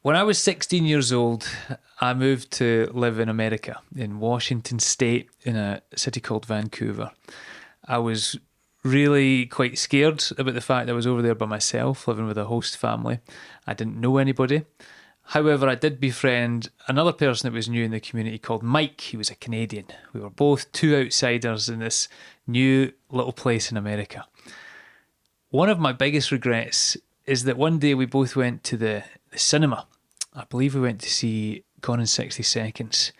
When I was 16 years old, I moved to live in America, in Washington State, in a city called Vancouver. I was really quite scared about the fact I was over there by myself, living with a host family. I didn't know anybody. However, I did befriend another person that was new in the community called Mike. He was a Canadian. We were both two outsiders in this new little place in America. One of my biggest regrets is that one day we both went to the cinema. I believe we went to see Gone in 60 Seconds.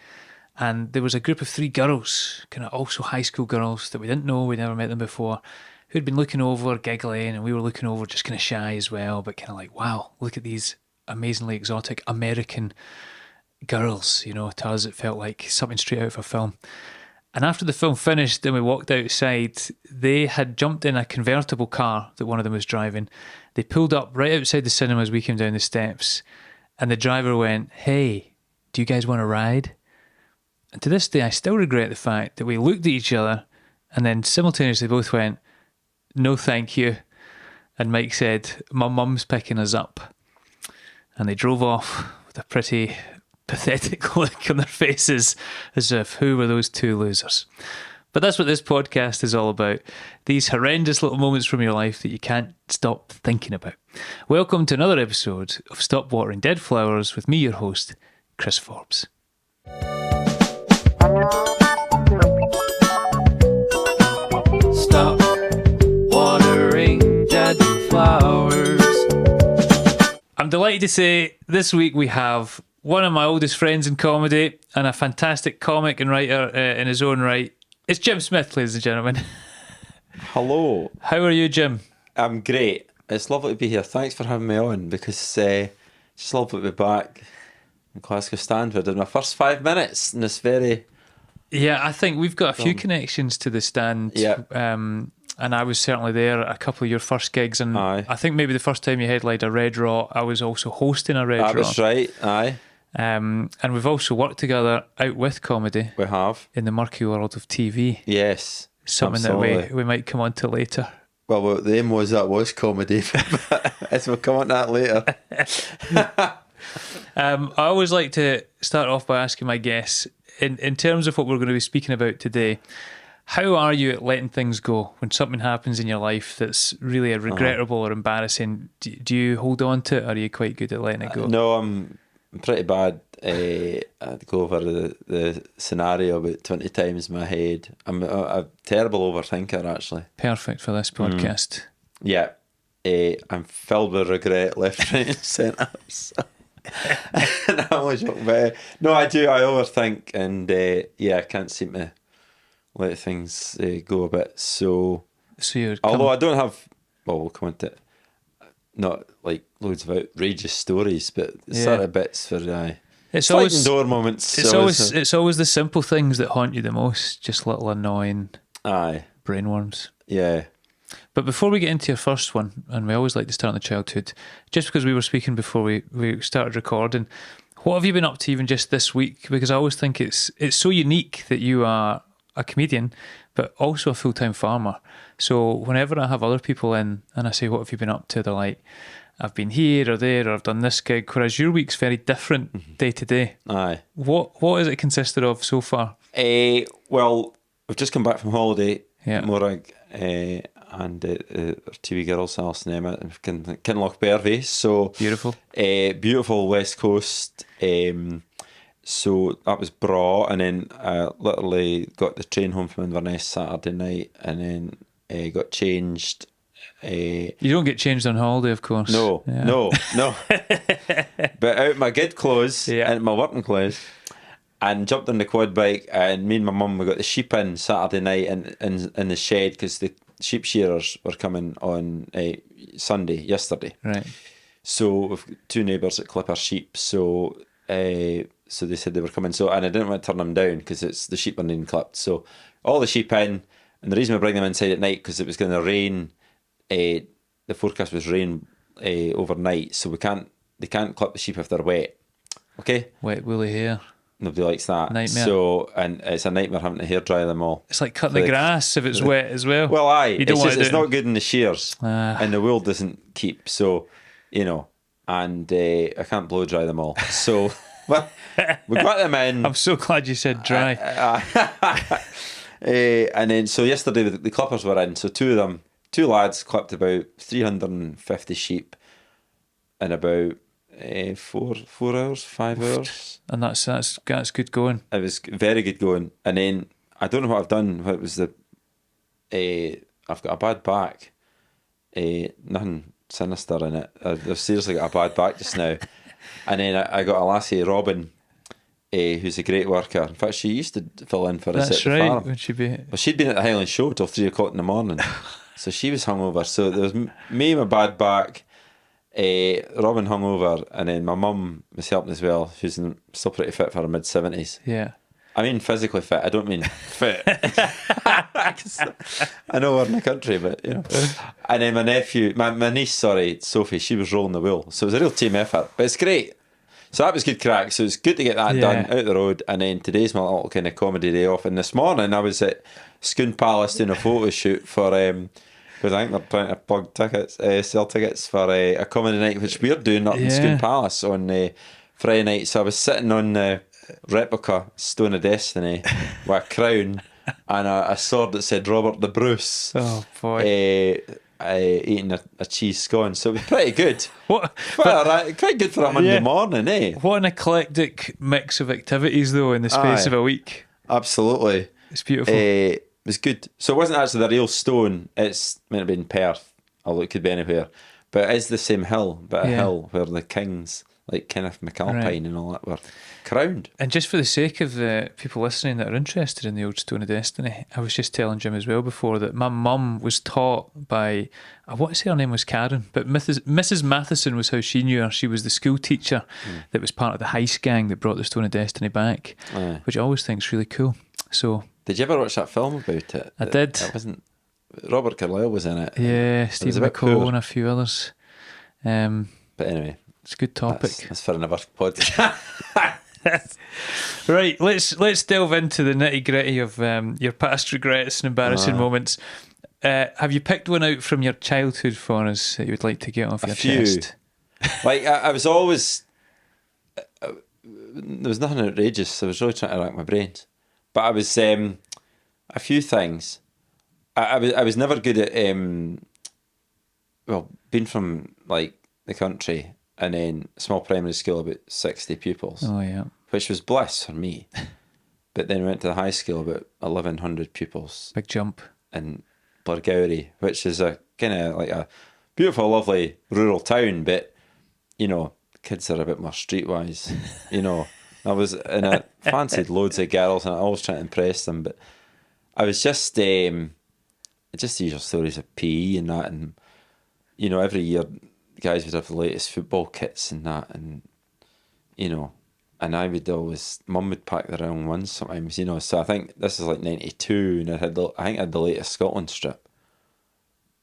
And there was a group of three girls, kind of also high school girls that we didn't know, we'd never met them before, who'd been looking over, giggling, and we were looking over just kind of shy as well, but kind of like, wow, look at these amazingly exotic American girls. You know, to us it felt like something straight out of a film. And after the film finished and we walked outside, they had jumped in a convertible car that one of them was driving. They pulled up right outside the cinema as we came down the steps, and the driver went, "Hey, do you guys want to ride?" And to this day, I still regret the fact that we looked at each other and then simultaneously both went, "No, thank you." And Mike said, "My mum's picking us up." And they drove off with a pretty pathetic look on their faces, as if, who were those two losers? But that's what this podcast is all about. These horrendous little moments from your life that you can't stop thinking about. Welcome to another episode of Stop Watering Dead Flowers with me, your host, Chris Forbes. Stop watering dead flowers. I'm delighted to say this week we have one of my oldest friends in comedy and a fantastic comic and writer in his own right. It's Jim Smith, ladies and gentlemen. Hello. How are you, Jim? I'm great. It's lovely to be here. Thanks for having me on, because it's just lovely to be back in Glasgow Stanford in my first 5 minutes in this very... Yeah, I think we've got a few connections to the stand. Yeah. And I was certainly there at a couple of your first gigs, and Aye. I think maybe the first time you headlined a Red Raw, I was also hosting a Red Raw. That was right, aye. And we've also worked together out with comedy We have. in the murky world of TV. Yes. Something absolutely. that we might come on to later. Well, the aim was comedy, but as we'll come on to that later. I always like to start off by asking my guests, in terms of what we're going to be speaking about today, how are you at letting things go when something happens in your life that's really regrettable or embarrassing? Do you hold on to it, or are you quite good at letting it go? No, I'm pretty bad. I'd go over the scenario about 20 times in my head. I'm a terrible overthinker, actually. Perfect for this podcast. Yeah. I'm filled with regret left, right and centre. And I always joke, but no, I do. I overthink, and I can't seem to let things go a bit. So you're although I don't have, well, we'll come into it, not like loads of outrageous stories, but sort of bits for it's sliding always door moments. It's always the simple things that haunt you the most, just little annoying brainworms. Yeah. But before we get into your first one, and we always like to start in the childhood, just because we were speaking before we started recording, what have you been up to even just this week? Because I always think it's so unique that you are a comedian, but also a full-time farmer. So whenever I have other people in and I say, what have you been up to? They're like, I've been here or there, or I've done this gig, whereas your week's very different day to day. Aye. What has it consisted of so far? Well, we've just come back from holiday, Morag, and our TV girls, Alison and Emma, in Kinlochbervie. So beautiful. Beautiful West Coast. So that was bra, and then literally got the train home from Inverness Saturday night, and then got changed. You don't get changed on holiday, of course. No. But out my gig clothes and my working clothes, and jumped on the quad bike, and me and my mum, we got the sheep in Saturday night in the shed, because the sheep shearers were coming on Sunday, yesterday. Right. So we've got two neighbours that clip our sheep, so they said they were coming, and I didn't want to turn them down because it's the sheep are being clipped. So all the sheep in, and the reason we bring them inside at night, because it was going to rain. The forecast was rain overnight, so they can't clip the sheep if they're wet. Okay, wet woolly hair. Nobody likes that. Nightmare. So, and it's a nightmare having to hair dry them all. It's like cutting the grass if it's wet as well. Well, aye. You don't want it's not good in the shears, and the wool doesn't keep. So, and I can't blow dry them all. So we got them in. I'm so glad you said dry. And then, so yesterday the clippers were in. So two lads clipped about 350 sheep in about 4 hours, 5 hours. And that's good going. It was very good going. And then I don't know what I've done. What was I've got a bad back. Nothing sinister in it. I've seriously got a bad back just now. And then I got a lassie, Robin, who's a great worker. In fact, she used to fill in for us That's at the right. farm. Would she be? Well, she'd been at the Highland Show till 3 o'clock in the morning. So she was hungover. So there was me, my bad back, Robin hungover, and then my mum was helping as well. She's still pretty fit for her mid-70s. Yeah. I mean physically fit. I don't mean fit. I know we're in the country, but you know. And then my nephew, my niece, Sophie, she was rolling the wheel. So it was a real team effort. But it's great. So that was good crack. So it's good to get that done out the road. And then today's my little kind of comedy day off. And this morning I was at Scone Palace doing a photo shoot for because I think they're trying to plug tickets, sell tickets for a comedy night which we're doing up in Scone Palace on Friday night. So I was sitting on the replica Stone of Destiny with a crown and a sword that said Robert the Bruce. Oh boy. Eating a cheese scone, so it was pretty good. What? Quite good for a Monday morning, eh? What an eclectic mix of activities, though, in the space of a week. Absolutely, it's beautiful. It was good. So it wasn't actually the real stone. It's meant to be in Perth, although it could be anywhere. But it is the same hill, but a hill where the kings, like Kenneth McAlpine and all that, were crowned. And just for the sake of the people listening that are interested in the old Stone of Destiny, I was just telling Jim as well before that my mum was taught by, I want to say her name was Karen, but Mrs. Matheson was how she knew her. She was the school teacher that was part of the heist gang that brought the Stone of Destiny back, which I always think is really cool. So, did you ever watch that film about it? I did. It wasn't. Robert Carlyle was in it. Yeah, Stephen McCall and a few others. But anyway, it's a good topic. That's for another podcast. Right, let's delve into the nitty gritty of your past regrets and embarrassing moments. Have you picked one out from your childhood for us that you would like to get off your chest? Like I was always, there was nothing outrageous. I was really trying to rack my brains, but I was a few things. I was never good at being from like the country. And then small primary school, about 60 pupils. Oh, yeah. Which was bliss for me. But then we went to the high school, about 1,100 pupils. Big jump. In Blairgowrie, which is a kind of like a beautiful, lovely rural town, but, you know, kids are a bit more streetwise. You know, I fancied loads of girls and I always trying to impress them, but I was just the usual stories of PE and that, and, you know, every year guys would have the latest football kits and that, and you know, and I would always, Mum would pack the wrong ones sometimes, you know. So I think this is like 92, and I think I had the latest Scotland strip,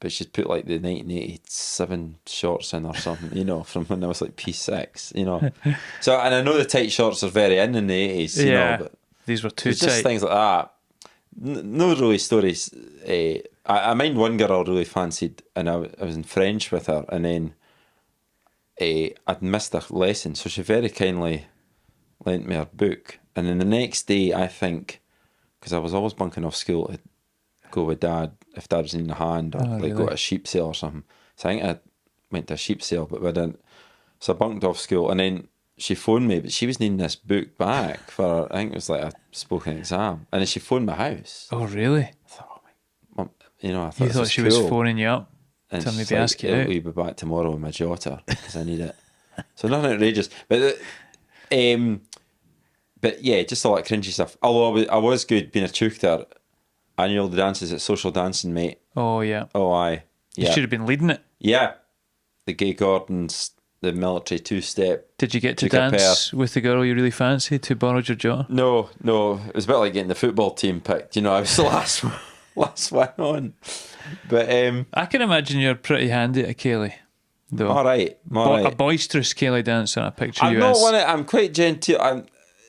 but she'd put like the 1987 shorts in or something, you know, from when I was like P6, you know. So, and I know the tight shorts are very in the 80s, you know, but these were too tight. Just things like that. No really stories. I mind one girl I really fancied, and I was in French with her, and then I'd missed a lesson, so she very kindly lent me her book. And then the next day, I think, because I was always bunking off school to go with Dad if Dad was in the hand, or go to a sheep sale or something. So I think I went to a sheep sale, but we didn't. So I bunked off school, and then she phoned me, but she was needing this book back for, I think it was like a spoken exam. And then she phoned my house. Oh, really? I thought, oh my Mum, you know, I thought you thought she was phoning you up? And to maybe ask you out. We'll be back tomorrow with my jotter because I need it. So nothing outrageous, but yeah, just a lot of cringy stuff. Although I was good being a tutor, annual dances at social dancing, mate. Oh yeah. Oh aye. You should have been leading it. Yeah, the Gay Gordons, the military two-step. Did you get to dance with the girl you really fancied who borrowed your jaw? No. It was a bit like getting the football team picked. You know, I was the last one on. But I can imagine you're pretty handy at a Ceilidh, though. All right. A boisterous Ceilidh dancer. I picture you as. I'm quite genteel.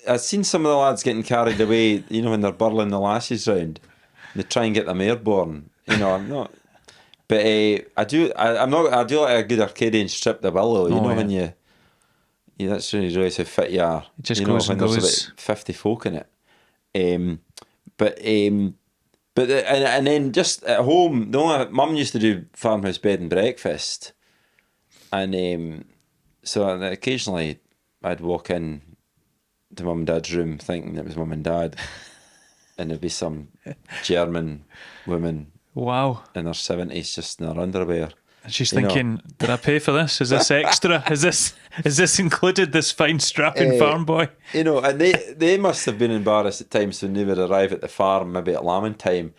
I've seen some of the lads getting carried away. You know, when they're burling the lasses round, they try and get them airborne. You know, I'm not. But I do. I'm not. I do like a good Arcadian strip the Willow. You Oh, know yeah. when you. Yeah, that's really really how fit you are. It just you know goes when and there's goes. about 50 folk in it. But and then just at home, the only mum used to do farmhouse bed and breakfast, and so occasionally I'd walk in to mum and dad's room thinking it was mum and dad, and there'd be some German woman Wow. in her 70s just in her underwear. And she's You know. thinking, did I pay for this? Is this extra? Is this included, this fine strapping farm boy? You know, and they must have been embarrassed at times when they would arrive at the farm, maybe at lambing time,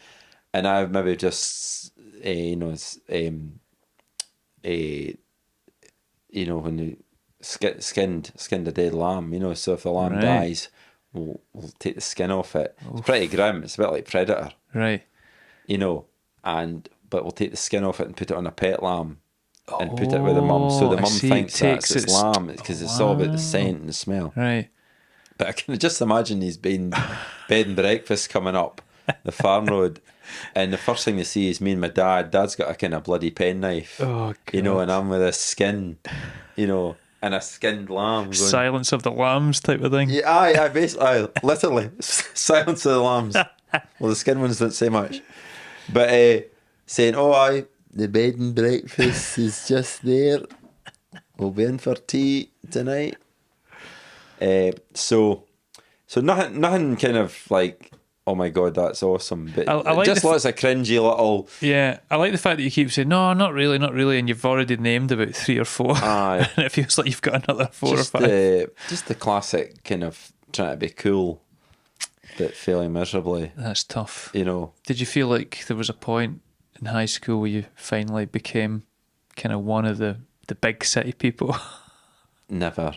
and I would maybe just, when they skinned a dead lamb, so if the lamb Right. dies, we'll take the skin off it. It's pretty grim. It's a bit like Predator, Right. but we'll take the skin off it and put it on a pet lamb. And put it with the mum, so the I mum see, thinks it takes that's its lamb because it's all about the scent and the smell. Right. But I can just imagine these bed and breakfast coming up the farm road, and the first thing they see is me and my dad. Dad's got a kind of bloody penknife, Oh, and God. I'm with a skin, and a skinned lamb. Going, Silence of the Lambs type of thing. yeah, I basically, literally, silence of the lambs. Well, the skin ones don't say much, but saying, "Oh, the bed and breakfast is just there. We'll be in for tea tonight." So nothing kind of like, oh my God, that's awesome. But I like just the lots of cringy little. Yeah, I like the fact that you keep saying, no, not really, and you've already named about 3 or 4. Aye. And it feels like you've got another 4 Just or 5. just the classic kind of trying to be cool, but failing miserably. That's tough. You Did you feel like there was a point in high school where you finally became kind of one of the big city people? never.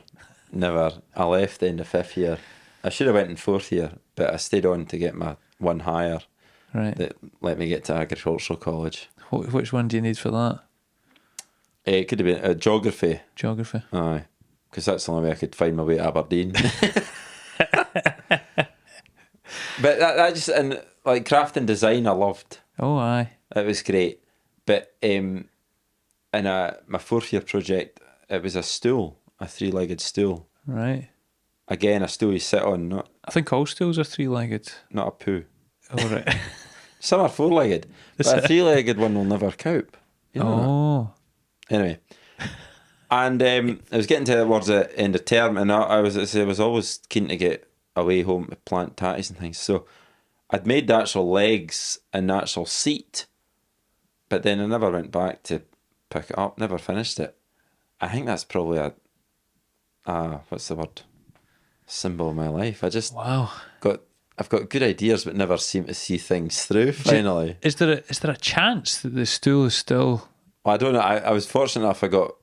I left in the 5th year. I should have went in 4th year, but I stayed on to get my one higher Right. that let me get to agricultural college. Which one do you need for that? It could have been geography. Geography. Aye, because that's the only way I could find my way to Aberdeen. But that just, and like craft and design I loved. Oh, aye. It was great. But in my 4th year project, it was a stool, a 3-legged stool. Right. Again, a stool you sit on, I think all stools are 3-legged. not a poo. Oh, right. Some are 4-legged, but a 3-legged one will never cope. You know that? Oh. Anyway, and I was getting towards the end of term, and I was always keen to get away home to plant tatties and things. So I'd made the actual legs and the actual seat, but then I never went back to pick it up. Never finished it. I think that's probably what's the word? Symbol of my life. Wow. I've got good ideas, but never seem to see things through. Finally, Is there a chance that the stool is still well, I don't know. I was fortunate enough. I got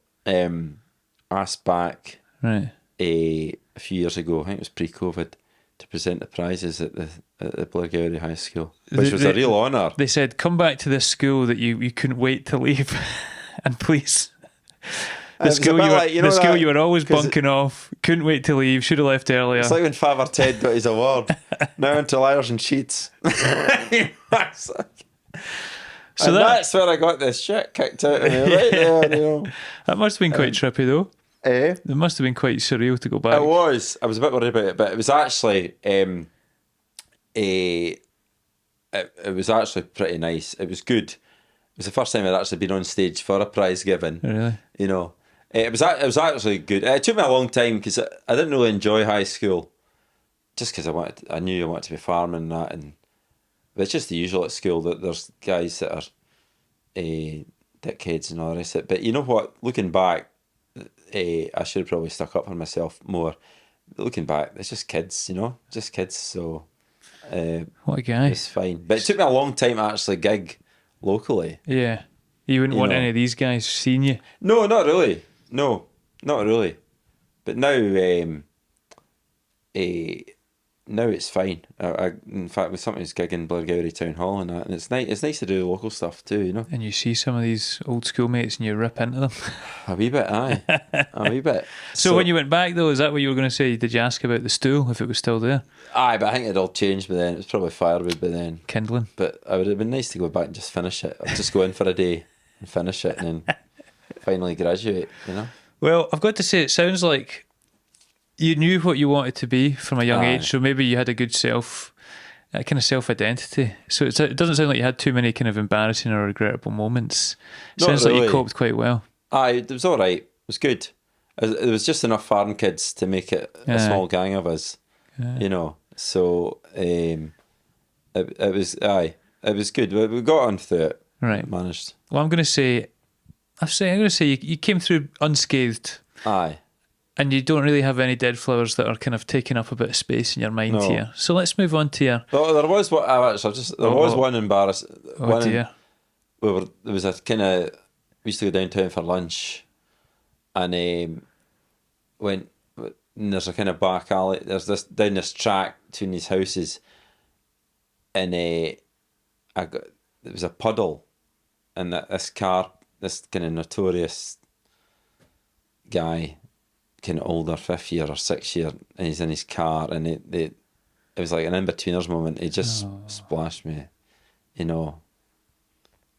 asked back right? a few years ago. I think it was pre-COVID to present the prizes at the Blairgowrie High School, which was a real honour. They said, "Come back to this school that you couldn't wait to leave, and please." The was a school bit you were, like, you the know school that- you were always 'cause bunking off. Couldn't wait to leave. Should have left earlier. It's like when Father Ted got his award. Now into Liars and Cheats. So And that that's where I got this shit kicked out of me right there. that must have been quite trippy though. Eh? It must have been quite surreal to go back. It was. I was a bit worried about it, but it was actually it was actually pretty nice. It was good. It was the first time I'd actually been on stage for a prize giving. Really? You know, it was actually good. It took me a long time because I didn't really enjoy high school, just because I knew I wanted to be farming and that, and but it's just the usual at school that there's guys that are dickheads and all the rest of it. But you know what? Looking back, I should have probably stuck up for myself more. Looking back, it's just kids, just kids. So What a guy. it's fine. But it took me a long time to actually gig locally. Yeah. You wouldn't want any of these guys seeing you. No, not really. No, not really. But now, now it's fine. In fact, with something who's gigging Blairgowrie Town Hall and that, and it's nice. It's nice to do the local stuff too. And you see some of these old schoolmates and you rip into them. A wee bit, aye, a wee bit. So when you went back though, is that what you were going to say? Did you ask about the stool, if it was still there? aye, but I think it'd all changed by then. It was probably firewood by then. Kindling. But it would have been nice to go back and just finish it, or just go in for a day. and finish it and then finally graduate, you know? Well, I've got to say, it sounds like you knew what you wanted to be from a young Aye. age, so maybe you had a good kind of self-identity. So it doesn't sound like you had too many kind of embarrassing or regrettable moments. It Not sounds like really. you coped quite well. Aye, it was all right. It was good. It was just enough foreign kids to make it a Aye. small gang of us, you know. So it was good. We got on through it. Right. Managed. Well, I'm going to say you came through unscathed, Aye. and you don't really have any dead flowers that are kind of taking up a bit of space in your mind No. here. So let's move on to your. Well, there was what was one embarrass. Oh dear. There was a kind of, we used to go downtown for lunch, and and there's a kind of back alley. There's this down this track between these houses, and there was a puddle, and this kind of notorious guy, kind of older, 5th year or 6th year, and he's in his car, and it was like an in-betweeners moment. He just splashed me, you know,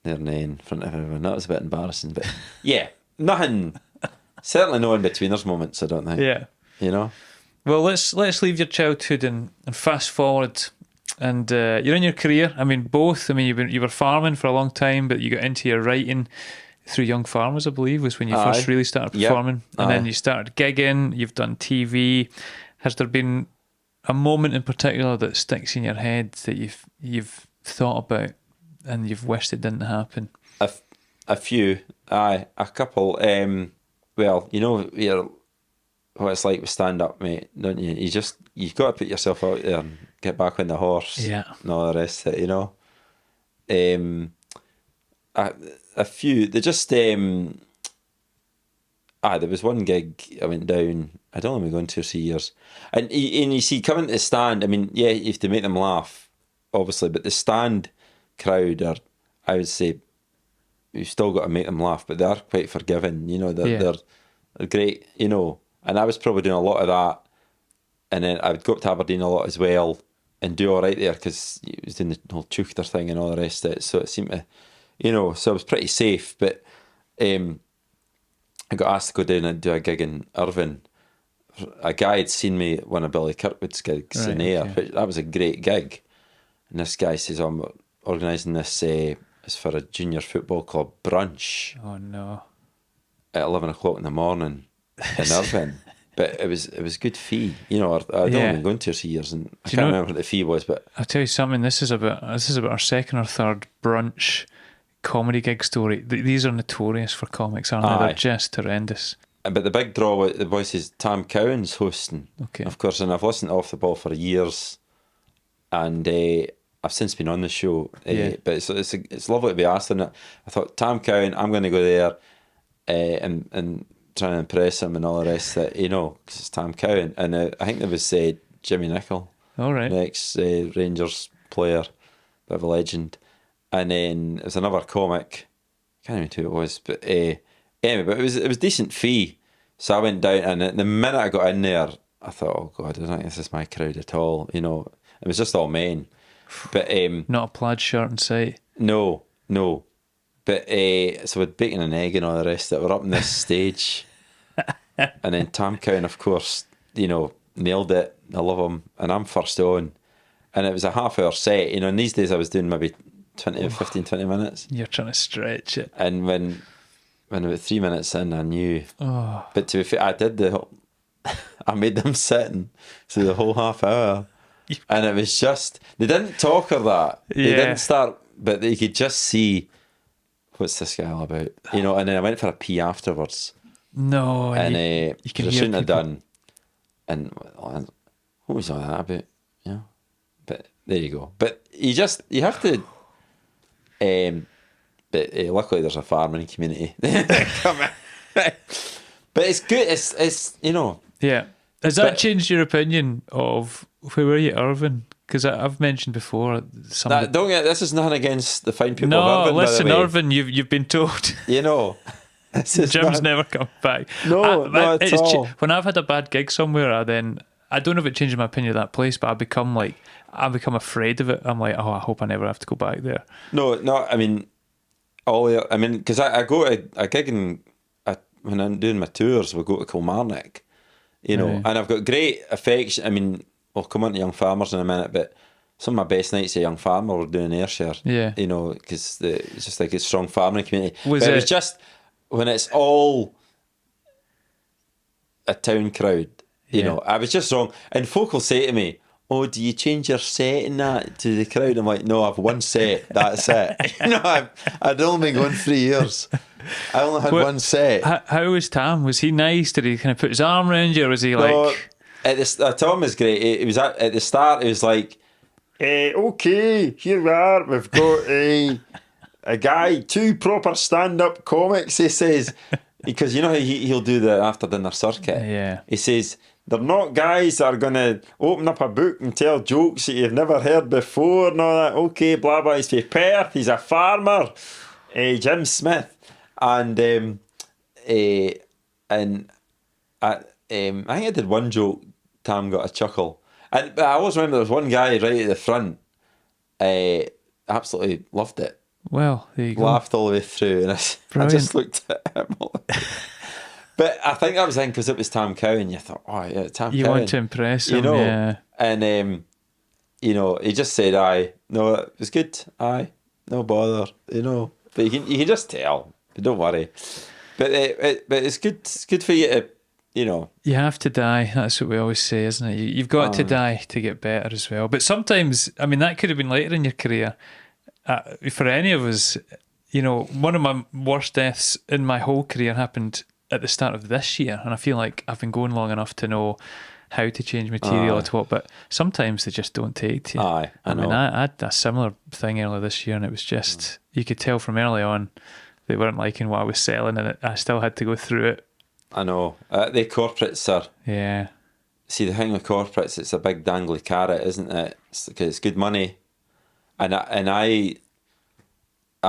near in front of everyone. That was a bit embarrassing, but yeah, nothing, certainly no in-betweeners moments, I don't think. Yeah. You know? Well, let's leave your childhood and fast forward. And you're in your career. I mean, both. I mean, you were farming for a long time, but you got into your writing through Young Farmers, I believe, was when you first really started Yep. performing. And then you started gigging. You've done TV. Has there been a moment in particular that sticks in your head that you've thought about and you've wished it didn't happen? A few, aye, a couple. Well, you know, what it's like with stand up, mate, don't you? You've got to put yourself out there and get back on the horse, Yeah, and all the rest of it, you know. A few. They just there was one gig I went down. I'd only been going 2 or 3 years, and you see, coming to the stand, I mean, yeah, you have to make them laugh, obviously, but the stand crowd are, I would say, you've still got to make them laugh, but they are quite forgiving, you know. They're great, you know. And I was probably doing a lot of that, and then I would go up to Aberdeen a lot as well and do all right there because it was doing the whole Teuchter thing and all the rest of it. So it seemed to, you know, so I was pretty safe. But I got asked to go down and do a gig in Irvine. A guy had seen me at one of Billy Kirkwood's gigs in Ayr. okay. That was a great gig. And this guy says, I'm organising this it's for a junior football club brunch Oh no. at 11 o'clock in the morning in Irvine. But it was good fee, you know. I'd only been going 2 or 3 years, and I can't remember what the fee was. But I'll tell you something. This is about our second or third brunch comedy gig story. These are notorious for comics, aren't they? Aye. They're just horrendous. the big draw with the boys is Tam Cowan's hosting, Okay. of course, and I've listened to Off the Ball for years, and I've since been on the show. But it's lovely to be asked on it. I thought, Tam Cowan, I'm going to go there, and try and impress him and all the rest of it, you know, because it's Tam Cowan. And I think there was Jimmy Nicholl, All right. the ex-Rangers player, bit of a legend. And then there's another comic, I can't remember who it was, but anyway, but it was decent fee. So I went down, and the minute I got in there, I thought, oh God, I don't think this is my crowd at all, you know. It was just all men. But Not a plaid shirt in sight. no. But so with bacon and egg and all the rest of it, we're up on this stage. And then Tam Cowan, of course, you know, nailed it. I love him. And I'm first on. And it was a half-hour set. You know, and these days I was doing maybe 15, 20 minutes. You're trying to stretch it. And when about 3 minutes in, I knew. Oh, But to be fair, I did I made them sitting through the whole half hour. And it was just, they didn't talk or that. They Yeah. didn't start, but you could just see, what's this guy all about? You know, and then I went for a pee afterwards. no. And you can I hear shouldn't have people. done. And what was all that about? You know? But there you go. But you have to, but luckily there's a farming community. Come on. But it's good. It's you know. Yeah. Has that But- changed your opinion of where were you, Irvine? Because I've mentioned before some. Don't get, this is nothing against the fine people No, of Irvine, listen, by the way. Irvine, you've been told. You know. This is Jim's not- never come back. No, not at all. When I've had a bad gig somewhere, I don't know if it changes my opinion of that place, but I become afraid of it. I'm like, oh, I hope I never have to go back there. No, I mean, Oh, yeah. I mean, because I go to a gig when I'm doing my tours, we go to Kilmarnock, Right. and I've got great affection. I mean, we'll come on to Young Farmers in a minute, but some of my best nights at Young Farmer were doing Ayrshire, Yeah. because it's just like a strong farming community. Was But it was it? just when it's all a town crowd, Yeah. I was just wrong. And folk will say to me, "Oh, do you change your set in that to the crowd?" I'm like, "No, I've one set. That's it." I'd only been going 3 years. I only had What- one set. How was Tam? Was he nice? Did he kind of put his arm around you, or was he No, like, Tom was great. It was at the start. It was like, okay, here we are. We've got a guy, two proper stand-up comics. He says, because you know how he'll do the after dinner circuit. Yeah. He says they're not guys that are going to open up a book and tell jokes that you've never heard before and all that. Okay, blah blah. He's from Perth. He's a farmer. Jim Smith, and and I think I did one joke. Tam got a chuckle, but I always remember there was one guy right at the front. Absolutely loved it. well, there you go. Laughed all the way through, and I Brilliant. just looked at him. But I think that was in because it was Tam Cowan. You thought, oh yeah, Tam You Cowan. want to impress him, yeah. And he just said, "Aye, no, it was good. Aye, no bother." But you can just tell. But don't worry. But it's good. It's good for you to, You have to die. That's what we always say, isn't it? You've got to die to get better as well. But sometimes, I mean, that could have been later in your career. For any of us, one of my worst deaths in my whole career happened at the start of this year, and I feel like I've been going long enough to know how to change material at what. But sometimes they just don't take to you. Aye, I know. mean, I had a similar thing earlier this year, and it was just you could tell from early on they weren't liking what I was selling, and I still had to go through it. I know. The corporates are. Yeah. See, the thing with corporates, it's a big dangly carrot, isn't it? Because it's good money, and I've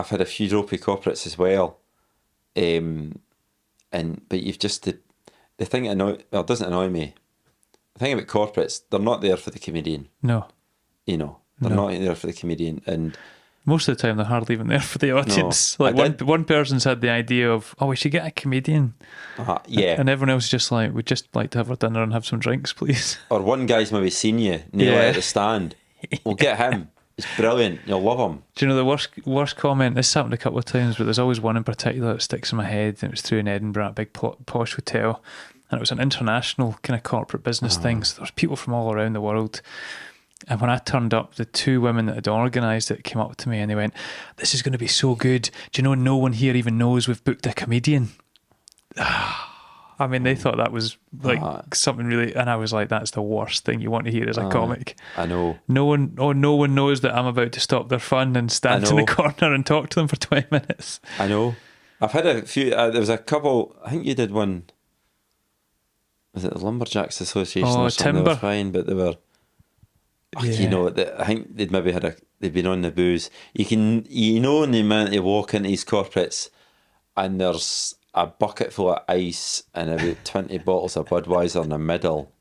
had a few ropey corporates as well, but you've just the thing it doesn't annoy me. The thing about corporates, they're not there for the comedian. No. They're not there for the comedian, and Most of the time, they're hardly even there for the audience. No, like one person's had the idea of, we should get a comedian, yeah, and everyone else is just like, we'd just like to have our dinner and have some drinks, please. or one guy's maybe seen you nail it Yeah. at the stand. We'll get him. It's brilliant. You'll love him. Do you know the worst comment? This happened a couple of times, but there's always one in particular that sticks in my head. And it was through in Edinburgh, a big posh hotel, and it was an international kind of corporate business thing. So there was people from all around the world. And when I turned up, the two women that had organised it came up to me and they went, "This is going to be so good. Do you know no one here even knows we've booked a comedian?" I mean, they thought that was like something really, and I was like, "That's the worst thing you want to hear as a comic." I know. No one knows that I'm about to stop their fun and stand in the corner and talk to them for 20 minutes. I know. I've had a few. There was a couple. I think you did one. Was it the Lumberjacks Association or something? Timber. They were fine, but they were. Yeah. I think they'd maybe they'd been on the booze. In the minute you walk into these corporates, and there's a bucket full of ice and about 20 bottles of Budweiser in the middle,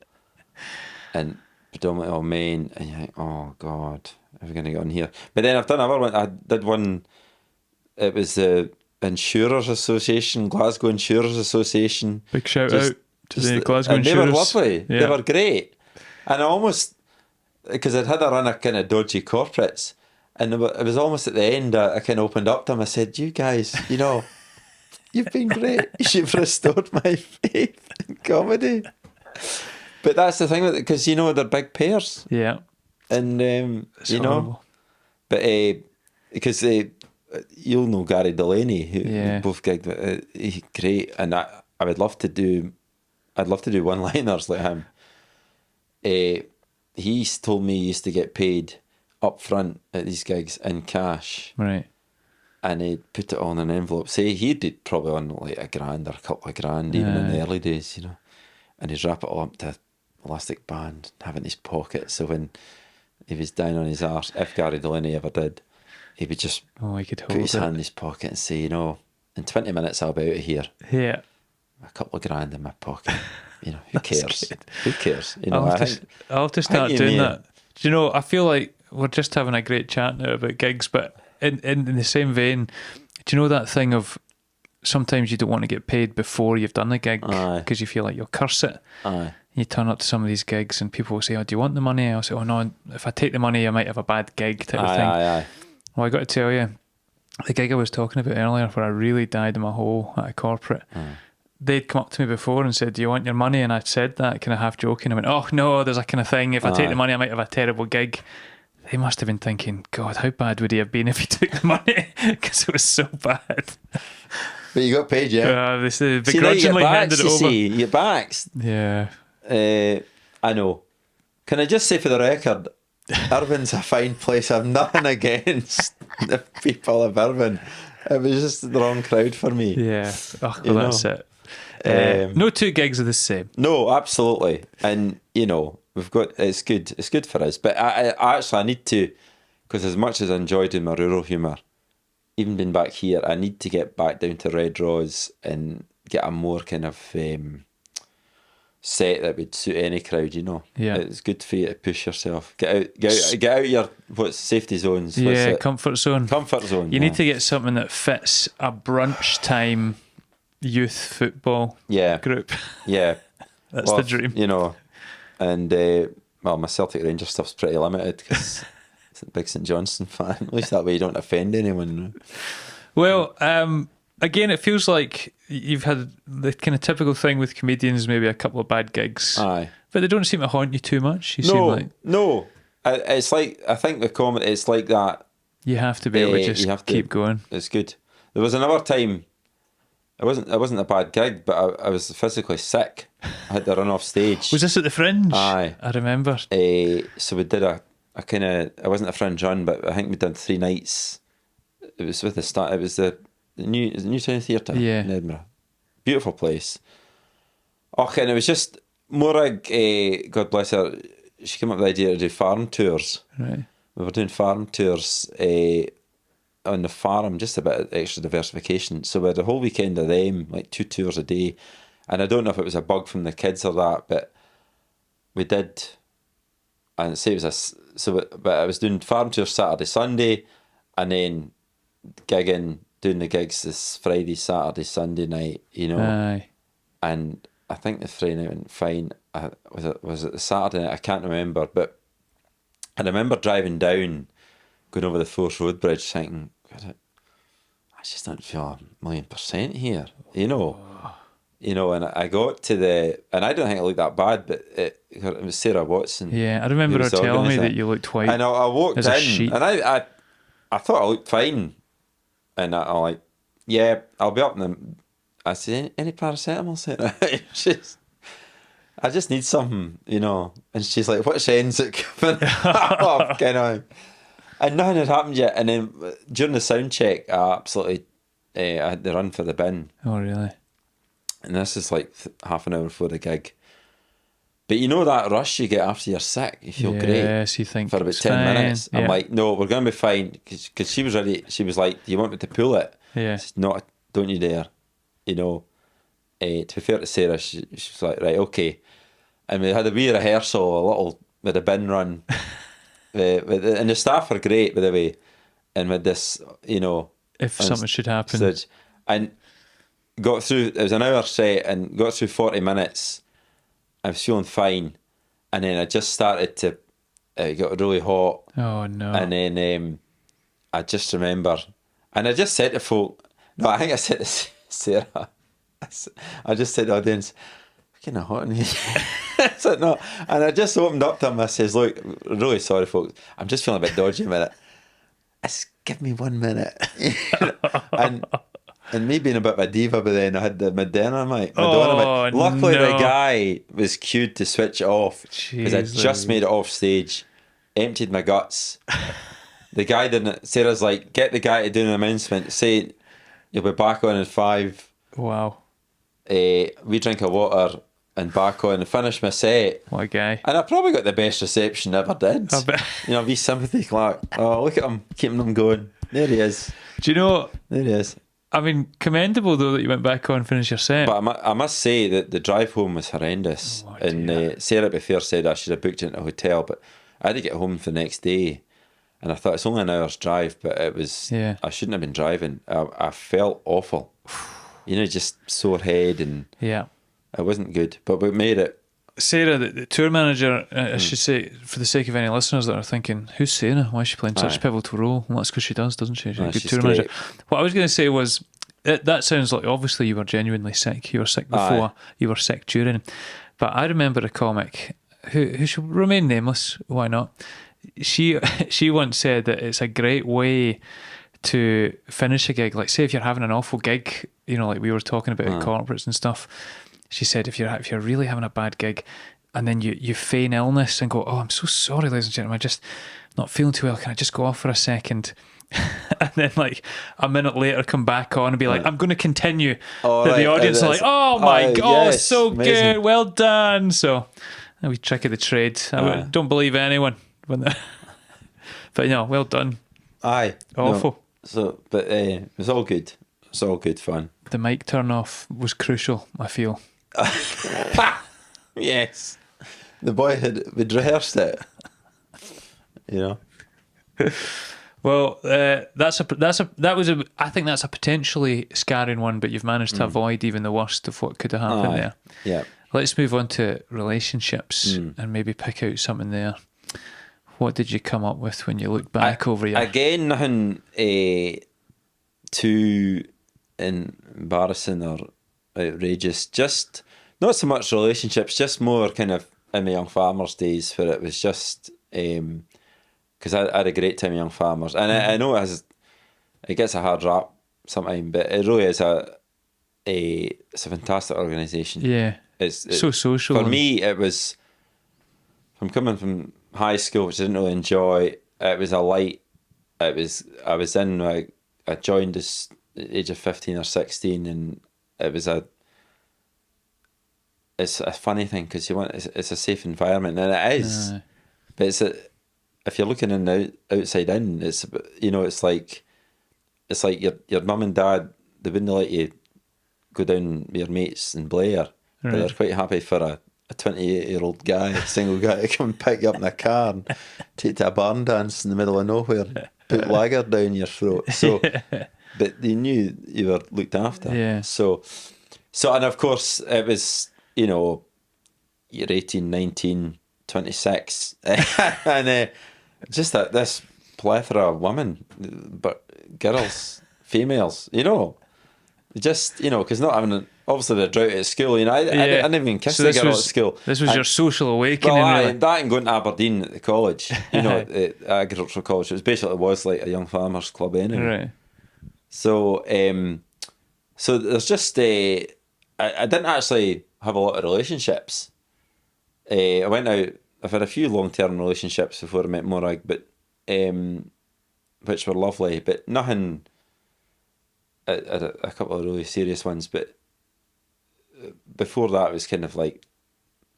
and predominantly all men, and you think, oh God, are we going to get on here? But then I've done another one. I did one. It was the Insurers Association, Glasgow Insurers Association. Big shout out to the Glasgow and Insurers. They were lovely. Yeah. They were great. And I almost, because I'd had a run of kind of dodgy corporates, and it was almost at the end, I kind of opened up to them. I said, "You guys, you've been great. You've restored my faith in comedy." But that's the thing with it, because they're big pairs, Yeah. and It's horrible. but because you'll know Gary Delaney, who Yeah. we both gigged with. He's great, and I would love to do. I'd love to do one-liners like him. He's told me he used to get paid up front at these gigs in cash, Right. and he'd put it on an envelope. Say he did probably on like $1,000 or a couple of grand, even in the early days, and he'd wrap it all up to an elastic band, have it in his pocket. So when he was down on his arse, if Gary Delaney ever did, he would just He could put hold his it. hand in his pocket and say, in 20 minutes I'll be out of here. Yeah. A couple of grand in my pocket. Who cares? good. Who cares? I'll have to start you doing mean- that. Do I feel like we're just having a great chat now about gigs, but in the same vein, Do you know that thing of sometimes you don't want to get paid before you've done the gig Aye. because you feel like you'll curse it? Aye. You turn up to some of these gigs and people will say, "Oh, do you want the money?" I'll say, "Oh no, if I take the money, I might have a bad gig," type of Aye, thing. aye. Well, I got to tell you, the gig I was talking about earlier, where I really died in my hole at a corporate, they'd come up to me before and said, "Do you want your money?" And I said that kind of half joking. I went, "Oh no, there's a kind of thing. If I take the money, I might have a terrible gig." They must have been thinking, "God, how bad would he have been if he took the money?" Because it was so bad. But you got paid, yeah. They See, now you begrudgingly get backs, handed it you over. see. You get backs. Yeah. I know. Can I just say for the record, Irvine's a fine place. I've nothing against the people of Irvine. It was just the wrong crowd for me. Yeah. Oh, You well, that's know. it. No two gigs are the same. No, absolutely. And, you know, we've got, it's good. It's good for us. But I actually, I need to, because as much as I enjoy doing my rural humour, even being back here, I need to get back down to Red Rose and get a more kind of set that would suit any crowd, you know. Yeah. It's good for you to push yourself. Get out your, what's safety zones? What's Yeah, it? comfort zone. Comfort zone. You need to get something that fits a brunch time youth football Yeah. group. Yeah. That's Well, the dream. You know, and, well, my Celtic Rangers stuff's pretty limited because it's a big St Johnstone fan. At least that way you don't offend anyone. You know? Well, again, it feels like you've had the kind of typical thing with comedians, maybe a couple of bad gigs, Aye. but they don't seem to haunt you too much. You seem No, like no. It's like, I think the comedy, it's like that. you have to be able to you just have to- keep going. It's good. There was another time, it wasn't a bad gig, but I was physically sick. I had to run off stage. Was this at the Fringe? Aye. I remember. So we did a kind of, it wasn't a Fringe run, but I think we did 3 nights. It was with the start. It was the new Town Theatre Yeah. in Edinburgh. Beautiful place. Okay, and it was just Morag, God bless her, she came up with the idea to do farm tours. Right. We were doing farm tours on the farm, just a bit of extra diversification. So we had a whole weekend of them, like 2 tours a day. And I don't know if it was a bug from the kids or that, but we did. And say it was but I was doing farm tours Saturday, Sunday, and then doing the gigs this Friday, Saturday, Sunday night, you know. Aye. And I think the Friday night went fine. Was it the Saturday night? I can't remember, but I remember driving down, going over the Forth Road Bridge, thinking, God, I just don't feel 1,000,000% here, you know. You know, and I got to and I don't think it looked that bad, but it was Sarah Watson. Yeah, I remember who her was telling me organising that it. you looked white. And I walked as a in, sheet. and I thought I looked fine. And I'm like, yeah, I'll be up in the... I said, any paracetamol, Sarah? I just need something, you know. And she's like, which end's it coming off? Kind of. And nothing had happened yet. And then during the sound check, I absolutely... I had to run for the bin. Oh, really? And this is like half an hour before the gig. But you know that rush you get after you're sick? You feel great. Yes, you think For about it's 10 fine. minutes. I'm Yeah. like, no, we're going to be fine. Because she was ready. She was like, do you want me to pull it? Yeah. I said, no, don't you dare. You know, to be fair to Sarah, she was like, right, okay. And we had a wee rehearsal, with a bin run. And the staff are great, by the way. And with this, you know. If on something should happen. stage. And got through, it was an hour set, and got through 40 minutes. I was feeling fine. And then I just started to, it got really hot. Oh, no. And then I just remember, and I just said to folk, no, I think I said to Sarah, I just said to the audience, fucking hot in here. I said, no. And I just opened up to him. I says, look, really sorry, folks. I'm just feeling a bit dodgy a minute. I said, give me 1 minute. and me being a bit of a diva, but then I had the Madonna mic. Luckily, no. the guy was cued to switch it off because I Jeez just Louise. made it off stage, emptied my guts. The guy didn't. Sarah's like, get the guy to do an announcement. Say you'll be back on in 5. Wow. We drink of water and back on and finish my set. What a guy. And I probably got the best reception ever did. I bet. You know, wee sympathy clap. Oh, look at him, keeping them going. There he is. Do you know, There he is. I mean, commendable though that you went back on and finished your set. But I must say that the drive home was horrendous. dear. And Sarah before said I should have booked it in a hotel, but I had to get home for the next day. and I thought it's only an hour's drive, but it was. Yeah. I shouldn't have been driving. I felt awful. Just sore head, and Yeah. it wasn't good. But we made it. Sarah, the tour manager, I should say, for the sake of any listeners that are thinking, who's Sarah? Why is she playing such a pivotal role? Well, that's because she does, doesn't she? She's a good she's tour great. manager. What I was going to say was, that sounds like obviously you were genuinely sick. You were sick before, you were sick during. But I remember a comic who should remain nameless, why not? She once said that it's a great way to finish a gig. Like, say if you're having an awful gig, like we were talking about at corporates and stuff. She said if you're really having a bad gig, and then you feign illness and go, oh, I'm so sorry, ladies and gentlemen, I'm just not feeling too well. Can I just go off for a second? And then like a minute later come back on and be like, I'm going to continue. The audience are like, oh my God, yes, so amazing. good, well done. So a wee trick of the trade. I don't believe anyone but well done. Aye. Awful. No, so, but it was all good. It's all good fun. The mic turn off was crucial, I feel. Yes. The boy we'd rehearsed it. Well, I think that's a potentially scarring one, but you've managed to avoid even the worst of what could have happened there. Yeah. Let's move on to relationships and maybe pick out something there. What did you come up with when you look back over your... Again, nothing too embarrassing or outrageous. Just not so much relationships, just more kind of in my Young Farmers days, where it was just because I had a great time in Young Farmers, and I know it gets a hard rap sometimes, but it really is it's a fantastic organisation. Yeah, it's so social. For me, it was from coming from high school, which I didn't really enjoy. It was a light. I joined at the age of 15 or 16, and it's a funny thing because it's a safe environment, and it is. But if you're looking in the outside in, it's like your mum and dad, they wouldn't let you go down with your mates in Blair, but they're quite happy for a 28-year-old guy, a single guy, to come and pick you up in a car and take to a barn dance in the middle of nowhere, put lager down your throat. So, but they knew you were looked after. Yeah. So, and of course it was, you're 18, 19, 26, and just this plethora of women, but girls, females, just, because not having, obviously the drought at school, I didn't even kiss the girl at school. This was your social awakening, really. That and going to Aberdeen at the college, at agricultural college, it was like a Young Farmers Club anyway. Right. So, so there's just, I didn't actually have a lot of relationships. I went out, I've had a few long-term relationships before I met Morag, but which were lovely, but nothing, a couple of really serious ones, but before that it was kind of like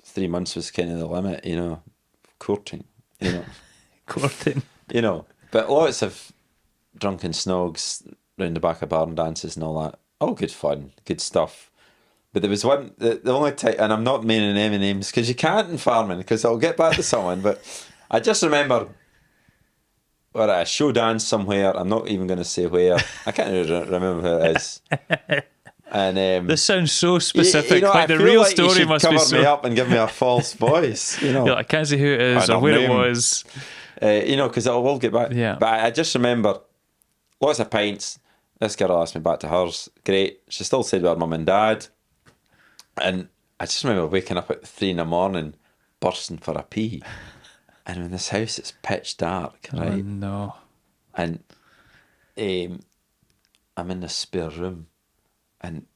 3 months was kind of the limit, courting, Courting. But lots of drunken snogs round the back of barn dances and all that, all good fun, good stuff. But there was one, the only time, and I'm not naming any names because you can't in farming, because I'll get back to someone, but I just remember we're at a show dance somewhere, I'm not even going to say where, I can't even remember who it is. And this sounds so specific, like the feel real like story you must be cover so... me up and give me a false voice, You're like, I can't say who it is or where it was. Because I will get back. Yeah. But I just remember lots of pints. This girl asked me back to hers. Great. She still said about mum and dad. And I just remember waking up at 3 a.m, bursting for a pee. And in this house, it's pitch dark, right? Oh, no. And I'm in the spare room. And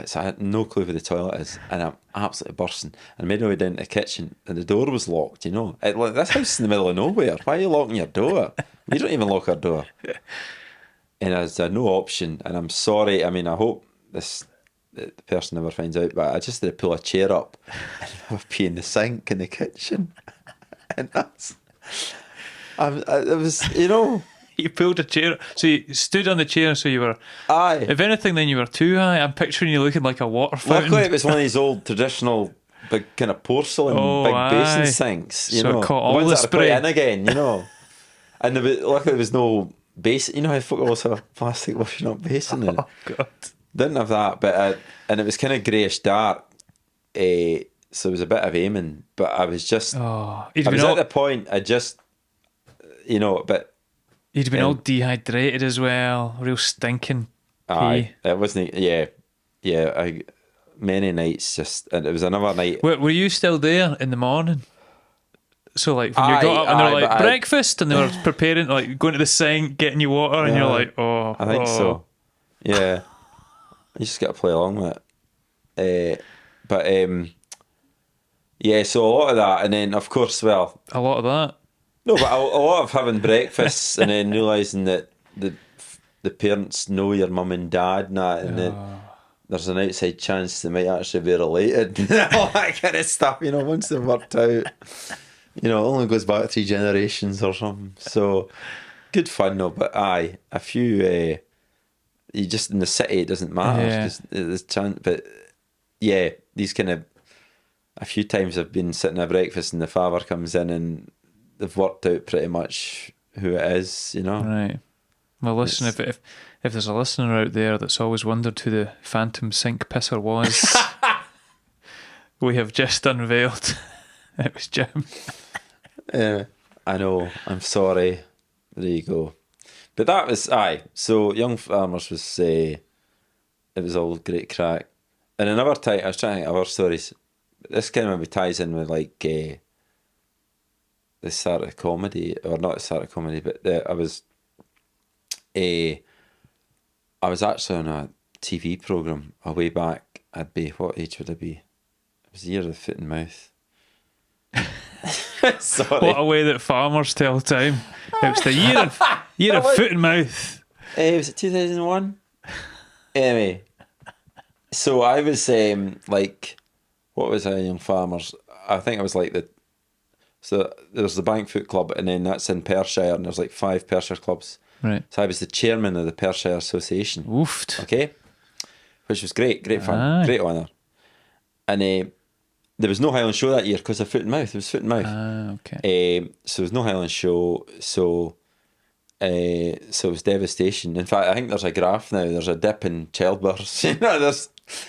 so I had no clue where the toilet is. And I'm absolutely bursting. And I made my way down to the kitchen. And the door was locked, Like, this house is in the middle of nowhere. Why are you locking your door? You don't even lock our door. And I had no option. And I'm sorry. I mean, I hope the person never finds out, but I just had to pull a chair up and have a pee in the sink in the kitchen. And it was, You pulled a chair, so you stood on the chair, so you were... Aye. If anything, then you were too high. I'm picturing you looking like a water fountain. Luckily, it was one of these old traditional big kind of porcelain, big basin sinks, So it caught all ones the that are spray. put in again, And luckily there was no basin. You know how footballers have a plastic washing up basin in it? Oh God. Didn't have that, but and it was kind of greyish dark. So it was a bit of aiming, but I was just, Oh, I was at the point, I just, but he'd been all dehydrated as well, real stinking pee. it wasn't, many nights just, and it was another night. Were you still there in the morning? So like when you got up and they were like breakfast, and they were preparing, like going to the sink, getting you water, and you're like, oh, I think so. Yeah, you just got to play along with it. Yeah, so a lot of that, and then of course, well, a lot of that. No, but a lot of having breakfasts and then realising that the parents know your mum and dad and that, and then there's an outside chance they might actually be related. All that kind of stuff, once they've worked out. It only goes back 3 generations or something. So, good fun though, but a few, you just in the city, it doesn't matter. Yeah. There's chance, but yeah, these kind of, a few times I've been sitting at breakfast and the father comes in and they've worked out pretty much who it is, Right. Well, listen, if there's a listener out there that's always wondered who the phantom sink pisser was, we have just unveiled. It was Jim. I know. I'm sorry. There you go. But that was so Young Farmers was it was all great crack. And another time I was trying to think of other stories. This kind of maybe ties in with like the start of comedy, or not the start of comedy, but I was actually on a TV programme a way back. What age would I be? It was the year of the foot and mouth. Sorry. What a way that farmers tell time. It was the year of foot and mouth. Was it 2001? Anyway, so I was what was I, Young Farmers? I think I was so there's the Bankfoot Club, and then that's in Perthshire, and there's like 5 Perthshire clubs. Right. So I was the chairman of the Perthshire Association. Oofed. Okay. Which was great fun, great honour. And there was no Highland show that year because of foot and mouth. It was foot and mouth. Okay. So there was no Highland show. So it was devastation. In fact, I think there's a graph now. There's a dip in childbirths.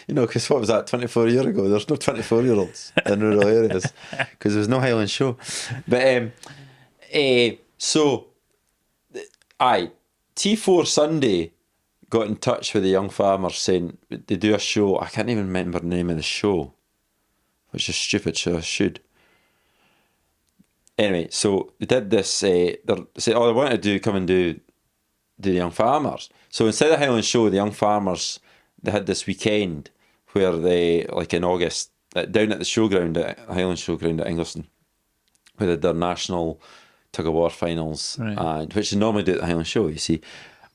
Because what was that, 24 years ago? There's no 24-year-olds in rural areas because there was no Highland show. But T4 Sunday got in touch with the Young Farmers saying they do a show. I can't even remember the name of the show, which is stupid, so I should. Anyway, so they did this. They said, they wanted to come and do the Young Farmers. So instead of Highland Show, the Young Farmers, they had this weekend where they, like in August, down at the showground, at Highland Showground at Ingleson, where they did their national tug of war finals, right. And which they normally do at the Highland Show, you see.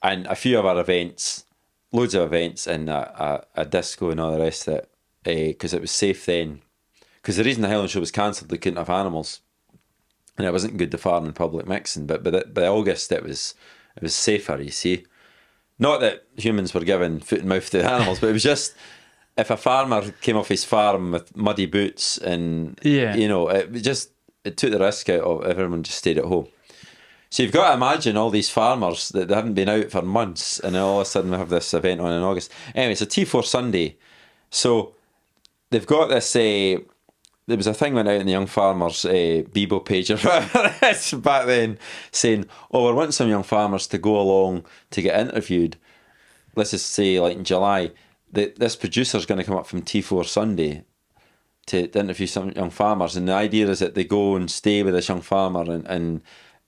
And a few of our events, loads of events, and a disco and all the rest of it, because it was safe then. Because the reason the Highland Show was cancelled, they couldn't have animals, and it wasn't good to farm in public mixing. But by August, it was safer. You see, not that humans were given foot and mouth to the animals, but it was just if a farmer came off his farm with muddy boots and it took the risk out of everyone just stayed at home. So you've got to imagine all these farmers that they haven't been out for months, and then all of a sudden we have this event on in August. Anyway, it's a T4 Sunday, so they've got this. There was a thing went out in the Young Farmers Bebo page or whatever it is back then, saying, we're wanting some young farmers to go along to get interviewed. Let's just say, like in July, this producer's going to come up from T4 Sunday to interview some young farmers, and the idea is that they go and stay with this young farmer, and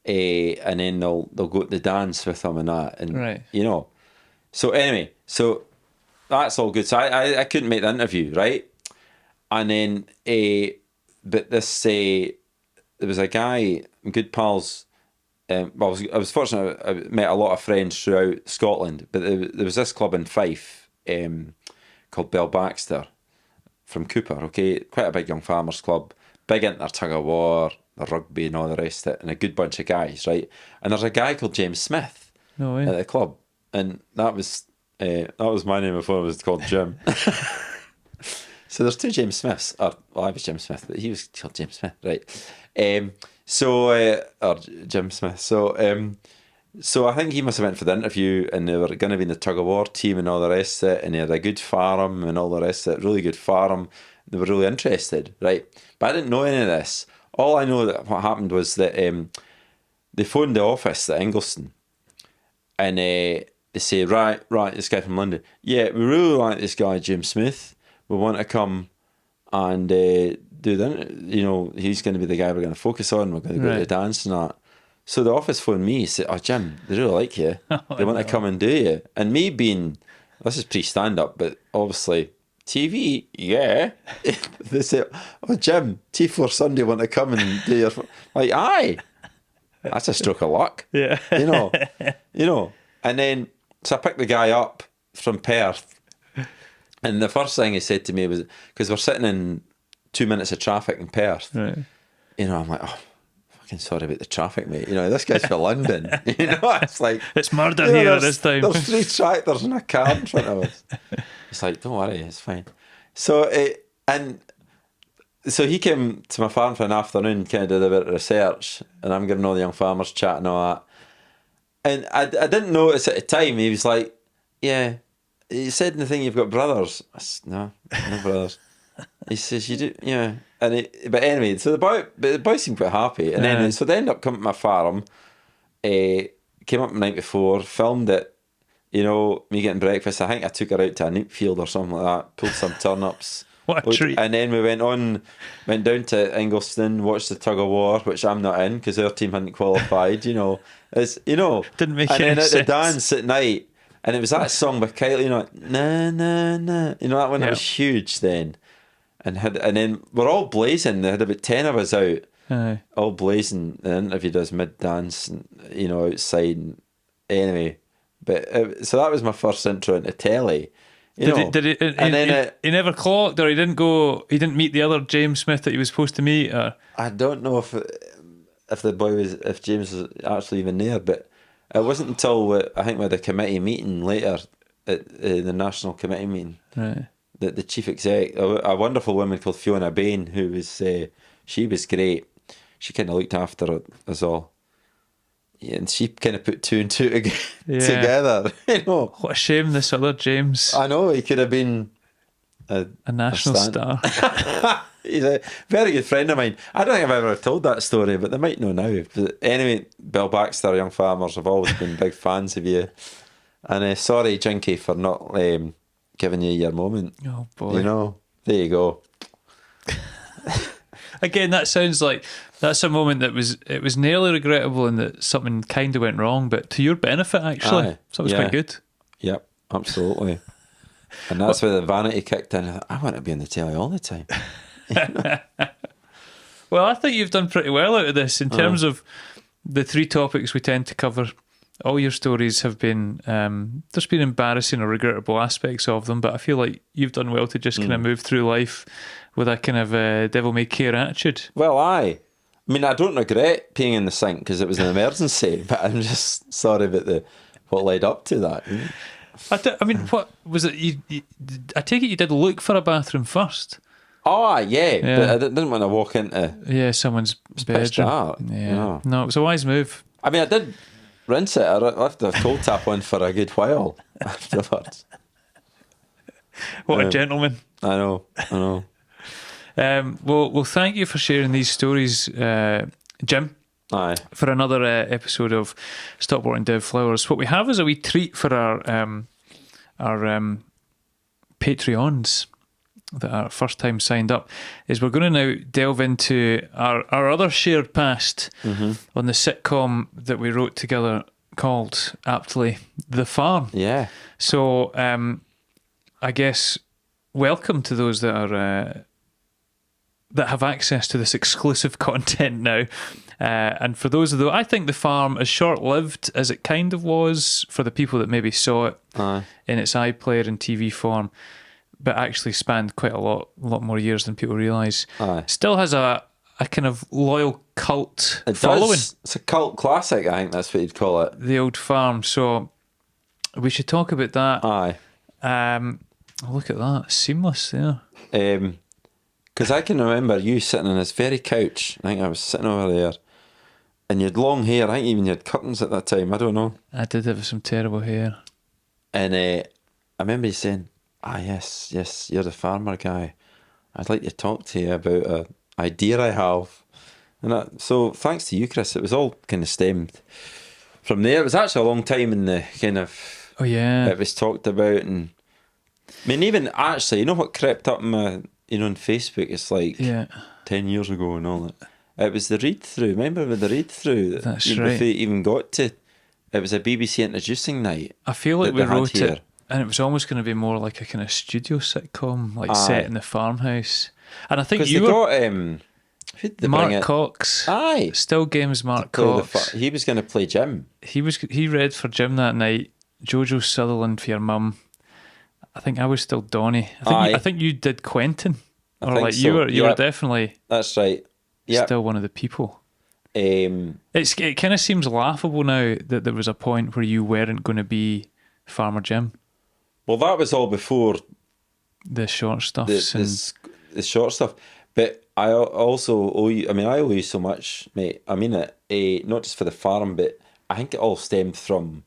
then they'll go to the dance with them and that, and right. So anyway, so that's all good. So I couldn't make the interview, right? And then, but this, there was a guy, good pals. I was fortunate. I met a lot of friends throughout Scotland, but there was this club in Fife called Belbaxter from Cooper. Okay, quite a big young farmers club, big into their tug of war, the rugby, and all the rest of it, and a good bunch of guys, right? And there's a guy called James Smith at the club, and that was my name before I was called Jim. So there's 2 James Smiths. I was James Smith, but he was called James Smith, right? So, or Jim Smith. So I think he must have went for the interview, and they were going to be in the tug of war team and all the rest of it, and he had a good farm and all the rest of it, really good farm. They were really interested, right? But I didn't know any of this. All I know that what happened was that they phoned the office at Ingliston, and they say, right, this guy from London, yeah, we really like this guy, Jim Smith. We want to come and do the, he's going to be the guy we're going to focus on. We're going to go to the dance and that. So the office phoned me, said, oh, Jim, they really like you. They want to come and do you. And me being, this is pre-stand-up, but obviously, TV, yeah. They say, oh, Jim, T4 Sunday want to come and do your... Like, aye. That's a stroke of luck. Yeah. And then, so I picked the guy up from Perth, and the first thing he said to me was, because we're sitting in 2 minutes of traffic in Perth, Right. I'm like, oh, fucking sorry about the traffic, mate. This guy's for London. It's like... It's murder here this time. There's 3 tractors and a car in front of us. It's like, don't worry, it's fine. So, so he came to my farm for an afternoon, kind of did a bit of research, and I'm giving all the young farmers chat and all that. And I didn't notice at the time. He was like, yeah, he said in the thing, you've got brothers. I said, no brothers. He says, you do, yeah. But anyway, so the boy seemed quite happy. And then, so they ended up coming to my farm, came up the night before, filmed it, me getting breakfast. I think I took her out to a neat field or something like that, pulled some turnips. What a treat. And then we went down to Ingliston, watched the tug of war, which I'm not in because our team hadn't qualified, Didn't make and any then at sense. the dance at night, and it was that song by Kylie, na na na, that one that was huge then. And then we're all blazing. They had about 10 of us out, all blazing. The interview does mid dance, and outside. And anyway, but so that was my first intro into telly. He never clocked, or he didn't meet the other James Smith that he was supposed to meet, or I don't know if James was actually even there, but it wasn't until I think we had a committee meeting later at the national committee meeting that the chief exec, a wonderful woman called Fiona Bain, who was she was great. She kind of looked after us all. Yeah, and she kind of put 2 and 2 together. What a shame, this other James. I know, he could have been a national star. He's a very good friend of mine. I don't think I've ever told that story, but they might know now. But anyway, Bill Baxter, Young Farmers, have always been big fans of you. And sorry, Jinky, for not giving you your moment. Oh, boy. There you go. Again, that sounds like that's a moment that was nearly regrettable and that something kind of went wrong, but to your benefit, actually. Aye. So it was quite good. Yep, absolutely. And that's where the vanity kicked in. I thought, I want to be on the telly all the time. Well, I think you've done pretty well out of this in terms of the 3 topics we tend to cover. All your stories have been, there's been embarrassing or regrettable aspects of them, but I feel like you've done well to just kind of move through life with a kind of devil-may-care attitude. Well, I mean, I don't regret peeing in the sink because it was an emergency, but I'm just sorry about what led up to that. I mean, what was it? I take it you did look for a bathroom first. Oh, yeah. But I didn't want to walk into someone's pitch bedroom. dark. Yeah, no, it was a wise move. I mean, I did rinse it. I left the cold tap on for a good while afterwards. What a gentleman! I know. Well, thank you for sharing these stories, Jim. Aye. For another episode of Stop Watering Dead Flowers. What we have is a wee treat for our Patreons that are first time signed up. Is we're going to now delve into our other shared past on the sitcom that we wrote together called aptly The Farm. Yeah. So I guess welcome to those that are that have access to this exclusive content now. And for those of those, I think The Farm, as short-lived as it kind of was for the people that maybe saw it in its iPlayer and TV form, but actually spanned quite a lot more years than people realise, still has a kind of loyal cult following. It's a cult classic, I think that's what you'd call it. The Old Farm. So we should talk about that. Aye. Look at that. Seamless there. Because I can remember you sitting on this very couch. I think I was sitting over there And you had long hair. I think even you had curtains at that time. I don't know. I did have some terrible hair. And I remember you saying, yes, you're the farmer guy. I'd like to talk to you about a idea I have. And so thanks to you, Chris, it was all kind of stemmed from there. It was actually a long time in the kind of... Oh, yeah. It was talked about. And I mean, even actually, you know what crept up in my, on Facebook? It's like 10 years ago and all that. It was the read-through. Remember with the read-through? That's even right. Before it even got to... It was a BBC introducing night. I feel like that we they had wrote here. it, and it was almost going to be more like a kind of studio sitcom, like set in the farmhouse. And I think Because you they were got... who'd they bring Mark it? Cox. Aye. Still Games Mark Play the Cox. he was going to play Jim. He read for Jim that night. Jojo Sutherland for your mum. I think I was still Donnie. I think you did Quentin. I think you so. were definitely That's right. Yeah. still one of the people. Um, It kind of seems laughable now that there was a point where you weren't going to be Farmer Jim. well, that was all before The short stuffs the short stuff. But I also owe you... I mean, I owe you so much, mate. I mean it. Not just for the farm, but I think it all stemmed from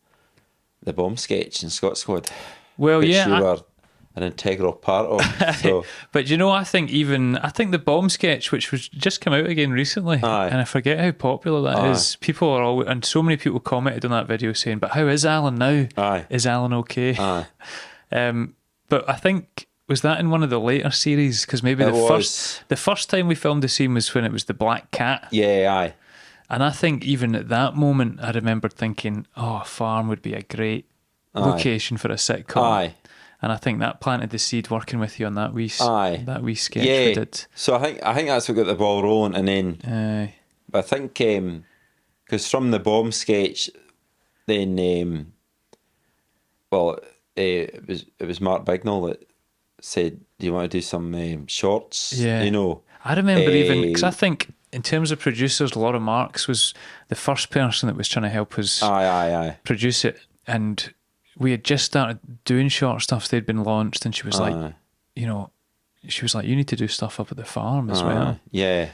the bomb sketch in Scott Squad. well, which yeah. you were an integral part of. So But I think the bomb sketch, which was just come out again recently, Aye. and I forget how popular that is. People are all, and so many people commented on that video saying, "But how is Alan now? Aye. Is Alan okay?" Aye. But I think was that in one of the later series, because maybe It the was. first time we filmed the scene was when it was the black cat, Yeah, aye. and I think even at that moment I remembered thinking, "Oh, a farm would be a great location for a sitcom." Aye. And I think that planted the seed working with you on that wee sketch Yeah. we did. So I think that's what got the ball rolling, and then I think because from the bomb sketch, then it was Mark Bignell that said, "Do you want to do some shorts?" Yeah. I remember even because I think in terms of producers, Laura Marks was the first person that was trying to help us Aye. produce it, and we had just started doing short stuff. They'd been launched, and she was like, she was like, "You need to do stuff up at the farm as well." Yeah.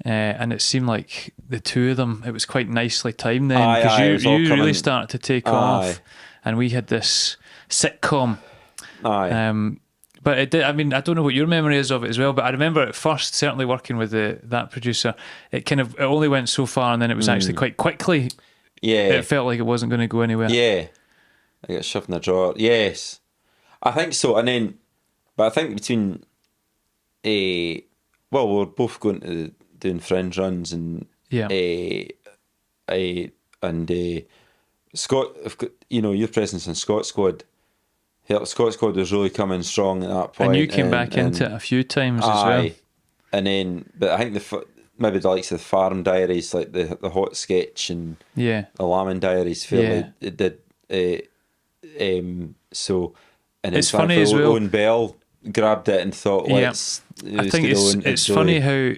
And it seemed like the two of them, it was quite nicely timed then, Aye, it because was all you really coming- started to take Aye. off, and we had this sitcom. Aye. But it did. I mean, I don't know what your memory is of it as well, but I remember at first, certainly working with that producer, it only went so far, and then it was actually quite quickly. Yeah. It felt like it wasn't going to go anywhere. Yeah. I got shoved in the drawer. Yes. I think so. And then, but I think between, we're both going to doing fringe runs and, Scott, your presence in Scott Squad, Scott Squad was really coming strong at that point. And you came back into it a few times as well. And then, but I think maybe the likes of the Farm Diaries, like the Hot Sketch and the Lambing Diaries, it did. So, and it's funny as well. Owen Bell grabbed it and thought, let's. I think it's funny how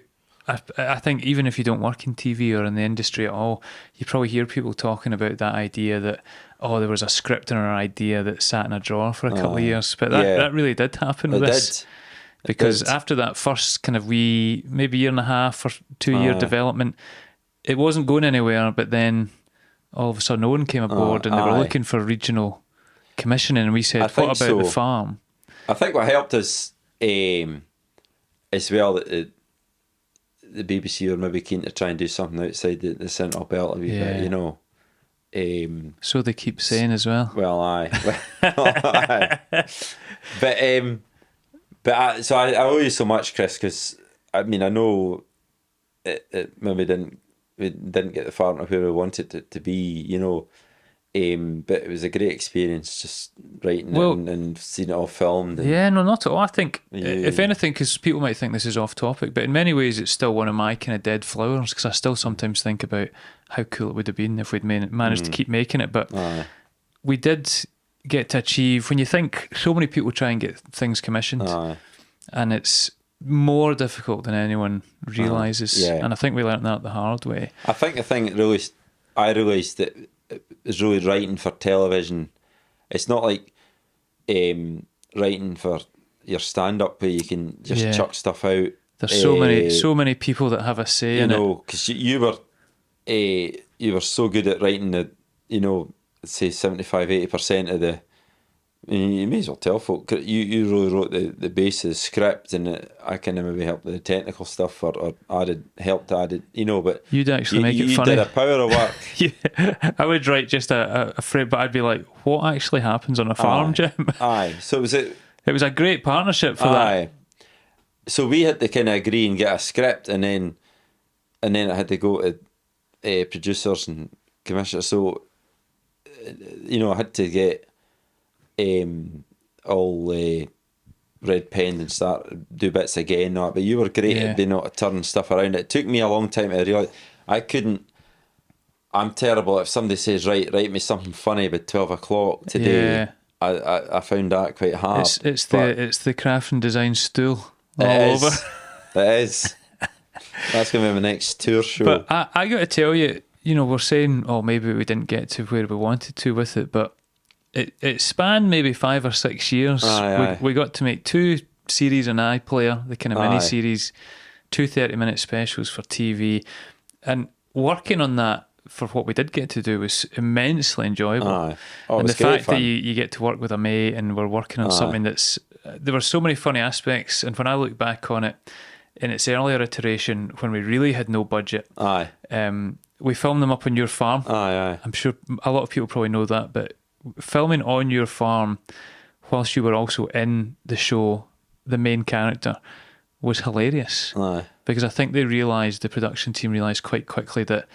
I think even if you don't work in TV or in the industry at all, you probably hear people talking about that idea that there was a script or an idea that sat in a drawer for a couple of years, but that really did happen with this. Because after that first kind of maybe year and a half or 2 year development, it wasn't going anywhere, but then all of a sudden Owen came aboard and they were looking for regional commissioning, and we said, what about the farm? I think what helped us as well that the BBC were maybe keen to try and do something outside the central belt a wee bit, so they keep saying as well. Well, aye. But so I owe you so much, Chris, because I mean I know it maybe we didn't get the farm to where we wanted it to be, but it was a great experience just writing it and seeing it all filmed. And not at all. I think if anything, because people might think this is off topic, but in many ways it's still one of my kind of dead flowers, because I still sometimes think about how cool it would have been if we'd managed to keep making it. But we did get to achieve, when you think so many people try and get things commissioned, and it's more difficult than anyone realises. And I think we learnt that the hard way. I think the thing that I realised that is really writing for television. It's not like writing for your stand-up where you can just chuck stuff out. There's so many people that have a say in it. Because you were you were so good at writing the, say 75-80% of the. You may as well tell folk you really wrote the base of the script, and I kind of maybe helped with the technical stuff or helped add it, but You'd actually make it you funny. did a power of work. Yeah, I would write just a frame, but I'd be like, what actually happens on a farm, Jim? Aye, so It was a great partnership for that. So we had to kind of agree and get a script, and then I had to go to producers and commissioners. So I had to get all red penned and start do bits again. But you were great at being able to turn stuff around. It took me a long time to realise I couldn't. I'm terrible if somebody says write me something funny by 12 o'clock today. Yeah. I found that quite hard. It's the craft and design stool all over. It is. That's going to be my next tour show. But I got to tell you, we're saying, oh, maybe we didn't get to where we wanted to with it, but it spanned maybe 5 or 6 years. Aye. We got to make 2 series on iPlayer, the kind of mini series, 2 30-minute specials for TV, and working on that for what we did get to do was immensely enjoyable. Aye. Oh, and the fact fun. that you get to work with a mate and we're working on something that's there were so many funny aspects, and when I look back on it in its earlier iteration when we really had no budget, we filmed them up on your farm. Aye. I'm sure a lot of people probably know that, but filming on your farm whilst you were also in the show, the main character, was hilarious. Aye. Because I think the production team realised quite quickly that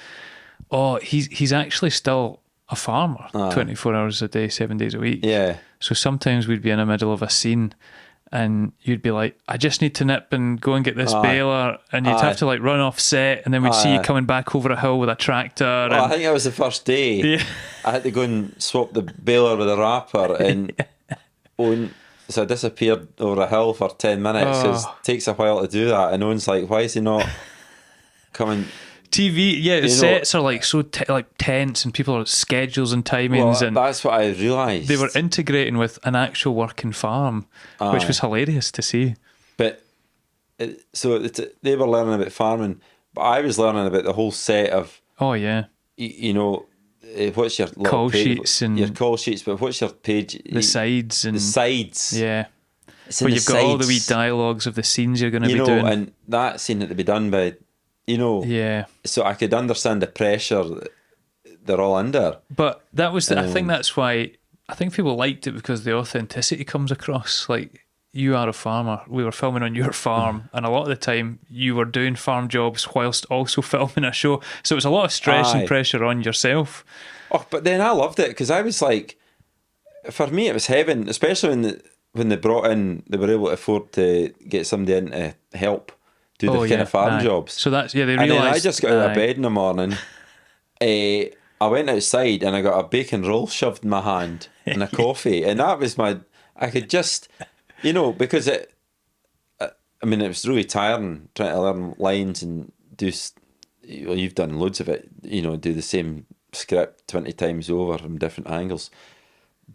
he's actually still a farmer 24 hours a day, 7 days a week. Yeah. So sometimes we'd be in the middle of a scene and you'd be like, I just need to nip and go and get this baler, and you'd have to like run off set, and then we'd see you coming back over a hill with a tractor. Well, I think that was the first day. Yeah. I had to go and swap the baler with a wrapper, and so I disappeared over a hill for 10 minutes because it takes a while to do that, and Owen's like, why is he not coming? TV, the sets are like so tense, and people are schedules and timings, and that's what I realised. they were integrating with an actual working farm, which was hilarious to see. But they were learning about farming, but I was learning about the whole set of what's your call page, sheets and your call sheets, but what's your page? The sides. Yeah. But you've got all the wee dialogues of the scenes you're going to be doing, and that scene had to be done by. So I could understand the pressure they're all under. But that was, I think that's why, I think people liked it, because the authenticity comes across. Like, you are a farmer, we were filming on your farm, and a lot of the time you were doing farm jobs whilst also filming a show. So it was a lot of stress and pressure on yourself. Oh, but then I loved it, because I was like, for me it was heaven, especially when they brought in, they were able to afford to get somebody in to help do the kind of farm jobs. So that's, they realised. And then I just got out of bed in the morning. I went outside and I got a bacon roll shoved in my hand and a coffee. And that was I could just, because it was really tiring trying to learn lines and do, you've done loads of it, do the same script 20 times over from different angles.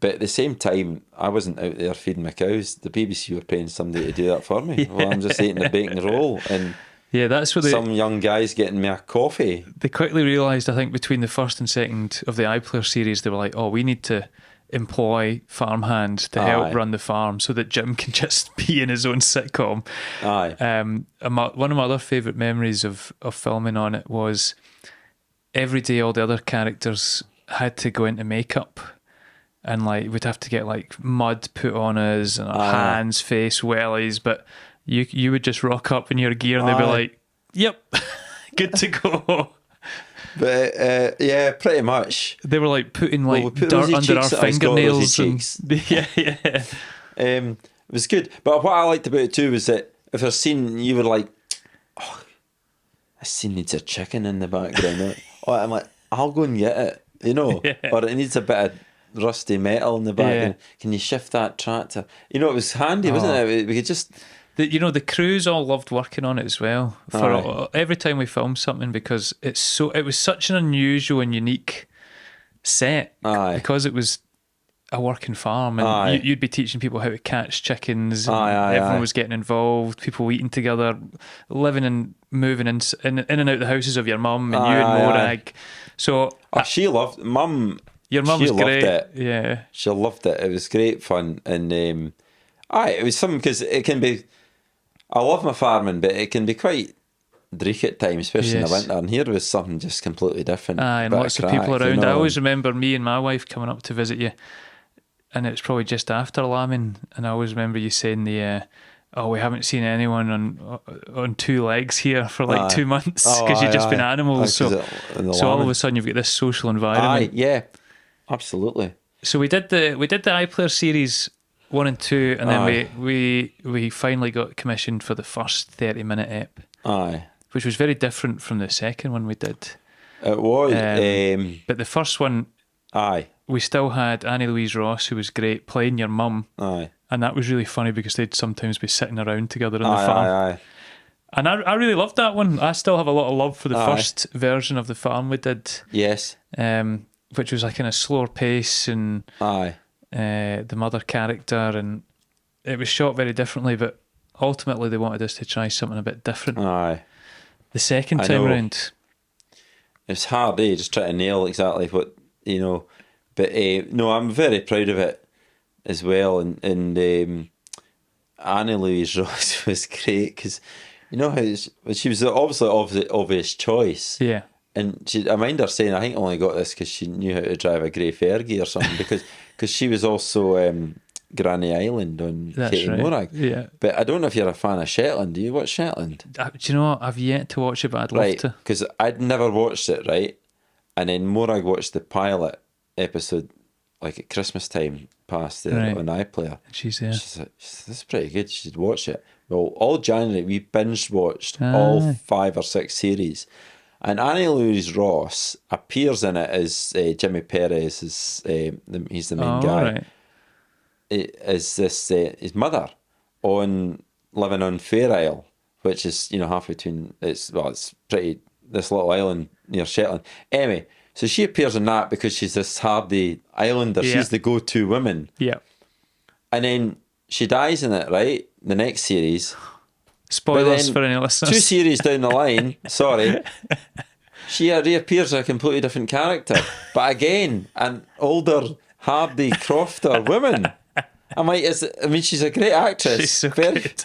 But at the same time, I wasn't out there feeding my cows. The BBC were paying somebody to do that for me. Well, I'm just eating a bacon roll, and that's where some young guy's getting me a coffee. They quickly realised, I think, between the first and second of the iPlayer series, they were like, we need to employ farmhands to help run the farm so that Jim can just be in his own sitcom. One of my other favourite memories of filming on it was every day all the other characters had to go into makeup. And we'd have to get mud put on us and our hands, face, wellies, but you would just rock up in your gear and they'd be like, "Yep, good to go." But pretty much. They were putting dirt under our fingernails. It was good. But what I liked about it too was that if a scene you were like, this scene needs a chicken in the background. I'm like, I'll go and get it, or it needs a bit of rusty metal in the back, and can you shift that tractor? It was handy, wasn't it? We could just the crews all loved working on it as well for every time we filmed something, because it was such an unusual and unique set, because it was a working farm, and Aye. you'd be teaching people how to catch chickens. And Aye, everyone aye. was getting involved. People eating together, living and moving in and out the houses of your mum and you Aye, and aye, Morag. So She loved Mum. your mum She was loved great. it. Yeah. She loved it. It was great fun, and it was something because it can be. I love my farming, but it can be quite dreich at times, especially in the Yes. winter. And here was something just completely different. Aye, and Bit lots of crack, people you around. know, I always and- remember me and my wife coming up to visit you, and it was probably just after lambing. And I always remember you saying "Oh, we haven't seen anyone on two legs here for like Aye. 2 months Oh, because you've aye, just been aye. animals." Aye, 'cause So, in the so all of lambing. a sudden you've got this social Aye, environment. yeah, absolutely. So we did the iPlayer series 1 and 2, and then Aye. we finally got commissioned for the first 30-minute ep, Aye, which was very different from the second one we did. it was. But the first one, Aye, we still had Annie Louise Ross, who was great, playing your mum. aye, And that was really funny because they'd sometimes be sitting around together on the aye, farm. aye, aye. And I really loved that one. I still have a lot of love for the Aye. first version of the farm we did, Yes, which was like in a slower pace, and aye, the mother character, and it was shot very differently, but ultimately they wanted us to try something a bit different. aye. The second I time know. round, It's hard, just trying to nail exactly what, you know. But no, I'm very proud of it as well. And Annie Louise Ross was great because, you know, she was obviously of the obvious choice. yeah. And I mind her saying, I think I only got this because she knew how to drive a grey Fergie or something, because she was also Granny Island on That's Katie right. Morag. Yeah. But I don't know if you're a fan of Shetland. Do you watch Shetland? Do you know what? I've yet to watch it, but I'd love Right, to. because I'd never watched it, right? And then Morag watched the pilot episode like at Christmas time past there Right. on iPlayer. She's there. She's like, this is pretty good, you should watch it. Well, all January we binge watched all Aye. 5 or 6 series. And Annie Louise Ross appears in it as Jimmy Perez, he's the main guy. Right. Is this his mother on living on Fair Isle, which is, you know, halfway between it's pretty, this little island near Shetland. Anyway, so she appears in that because she's this hardy islander. Yeah. She's the go-to woman, Yeah. and then she dies in it. Right, the next series. Spoilers then for any 2 listeners. series down the line, sorry, she reappears as a completely different character, but again, an older, hardy crofter woman. I'm like, she's a great actress. She's so Very- good.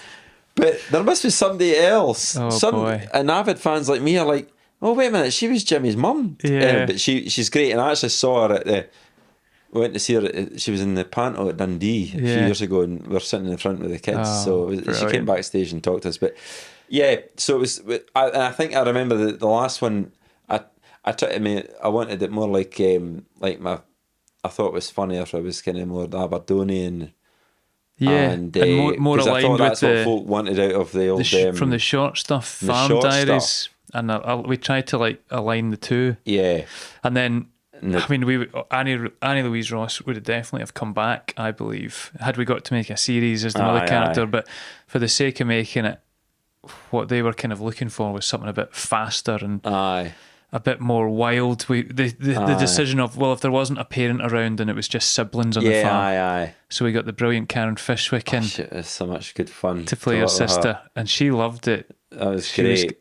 But there must be somebody else. Oh, boy. And avid fans like me are like, oh, wait a minute, she was Jimmy's mum. Yeah. But she's great, and I actually saw her went to see her. She was in the Panto at Dundee a few Yeah. years ago, and we were sitting in the front with the kids. Oh, So she brilliant. came backstage and talked to us. But yeah, so it was. I think I remember the last one. I tried to make. I wanted it more like my. I thought it was funnier if it was kind of more Aberdonian. Yeah. and, more 'cause I aligned thought with that's what the, folk wanted out of the old. from the short stuff, the Farm short Diaries. stuff. And we tried to like align the two. Yeah, And then, No. I mean, Annie Louise Ross would have definitely have come back, I believe, had we got to make a series as the mother Aye, character. aye. But for the sake of making it, what they were kind of looking for was something a bit faster and aye, a bit more wild. The Aye. decision of, well, if there wasn't a parent around and it was just siblings on the yeah, farm. aye. So we got the brilliant Karen Fishwick in Shit, it's so much good fun to play her work with her. sister, and she loved it. That was She was- great.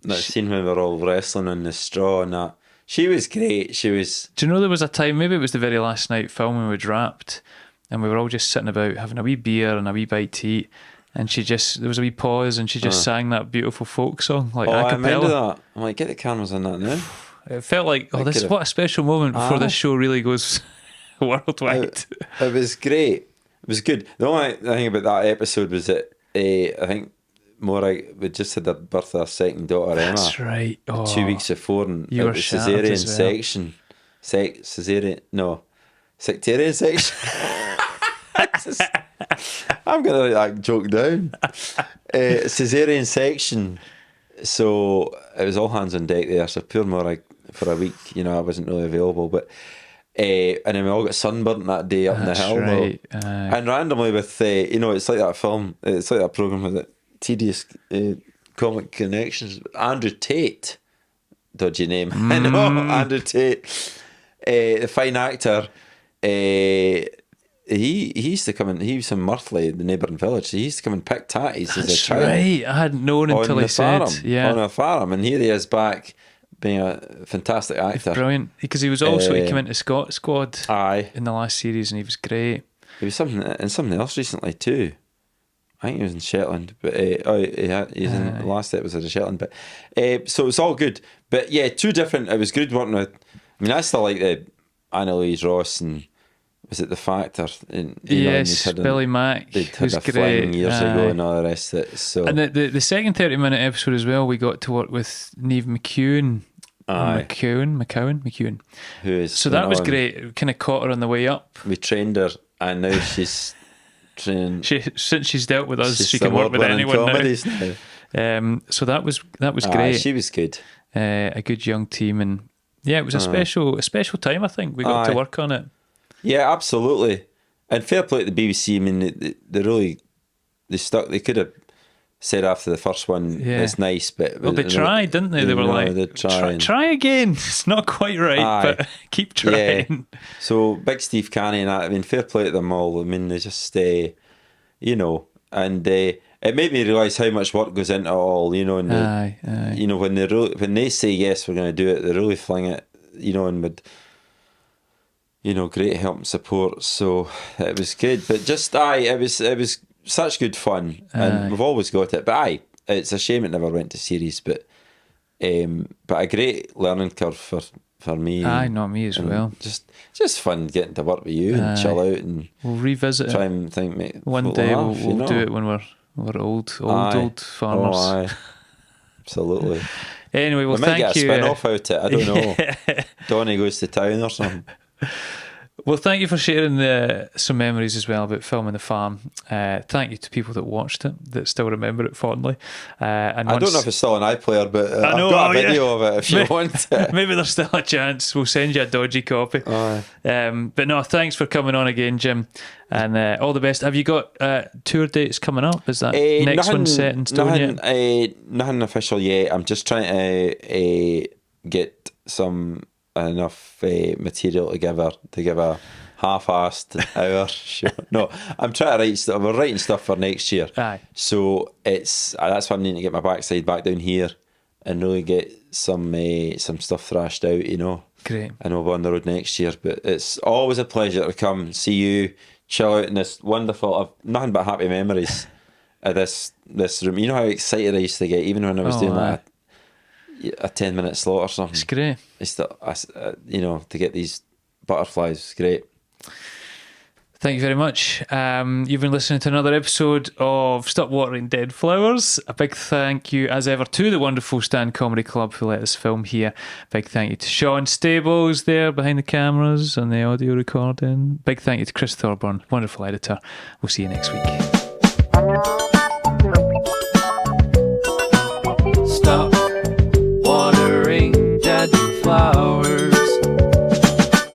That scene when we were all wrestling on the straw and that. She was great. She was. Do you know there was a time, maybe it was the very last night filming we'd wrapped, and we were all just sitting about having a wee beer and a wee bite to eat, and there was a wee pause and she just sang that beautiful folk song, like Oh, a I remember cappella. that. I'm like, get the cameras on that now. It felt like, I could've- what a special moment before Aye. this show really goes worldwide. It was great. It was good. The only thing about that episode was that I think we just had the birth of our second daughter, Emma. That's right. Oh, 2 weeks before, and You it were was shattered cesarean as well. section. Sectarian section. I'm gonna let that joke down. Caesarean section. So it was all hands on deck there. So poor Morag for a week, I wasn't really available. But and then we all got sunburnt that day up in the That's hill. right. And randomly with it's like that film. It's like that program with it. Tedious comic connections. Andrew Tate, dodgy name. I know, Andrew Tate, the fine actor. he used to come in. He was in Murthley, the neighbouring village. So he used to come and pick tatties as a That's child. right. I hadn't known until he said, on the farm, and here he is back being a fantastic actor. Brilliant. Because he was also, he came into Scott Squad Aye, in the last series and he was great. he was something else recently too. I think he was in Shetland, but he's in the last episode of Shetland. But so it's all good. But yeah, two different. It was good working with. I mean, I still like the Anna Louise Ross and was it The Factor? And, Yes, Billy Mack. They'd had was a great. fling years ago and all the rest of it. So And the second 30-minute episode as well, we got to work with Niamh McEwen. McEwen. who is So that was great. Kind of caught her on the way up. We trained her, and now she's training. Since she's dealt with us, She's she can work with award-winning anyone comedies now. So that was great. She was good. A good young team, and yeah, it was a special time. I think we got to work on it. Yeah, absolutely. And fair play to the BBC. I mean, they really stuck. They could have said after the first one, it's nice, but Well, they tried, didn't they? They were like, try again. It's not quite right, but keep trying. Yeah. So big Steve Canny and that. I mean, fair play to them all. I mean, they just, and it made me realise how much work goes into it all. And when they say yes, we're going to do it, they really fling it. And with great help and support. So it was good, but just it was such good fun, and we've always got it. But it's a shame it never went to series. But a great learning curve for me. Not me as well. Just fun getting to work with you and chill out, and we'll revisit try it. and think, mate. One day we'll do it when we're old farmers. Oh, absolutely. Anyway, well, we might thank get a you. spin-off out it. I don't know. Donnie goes to town or something. Well, thank you for sharing some memories as well about filming The Farm. Thank you to people that watched it, that still remember it fondly. And I don't know if it's still an iPlayer, but I've got a video of it if you want it. Maybe there's still a chance. We'll send you a dodgy copy. But no, thanks for coming on again, Jim. And all the best. Have you got tour dates coming up? Is that next one set in stone yet? Nothing official yet. I'm just trying to get enough material together to give a half-assed hour show. No, I'm trying to write stuff. We're writing stuff for next year. Aye. So that's why I'm needing to get my backside back down here and really get some stuff thrashed out, Great. And we'll be on the road next year. But it's always a pleasure to come see you, chill out in this wonderful. I've nothing but happy memories of this room. You know how excited I used to get even when I was doing like a 10-minute slot or something. It's great. It's to get these butterflies. It's great. Thank you very much. You've been listening to another episode of Stop Watering Dead Flowers. A big thank you, as ever, to the wonderful Stand Comedy Club who let us film here. Big thank you to Sean Stables there behind the cameras and the audio recording. Big thank you to Chris Thorburn, wonderful editor. We'll see you next week. Stop watering dead flowers.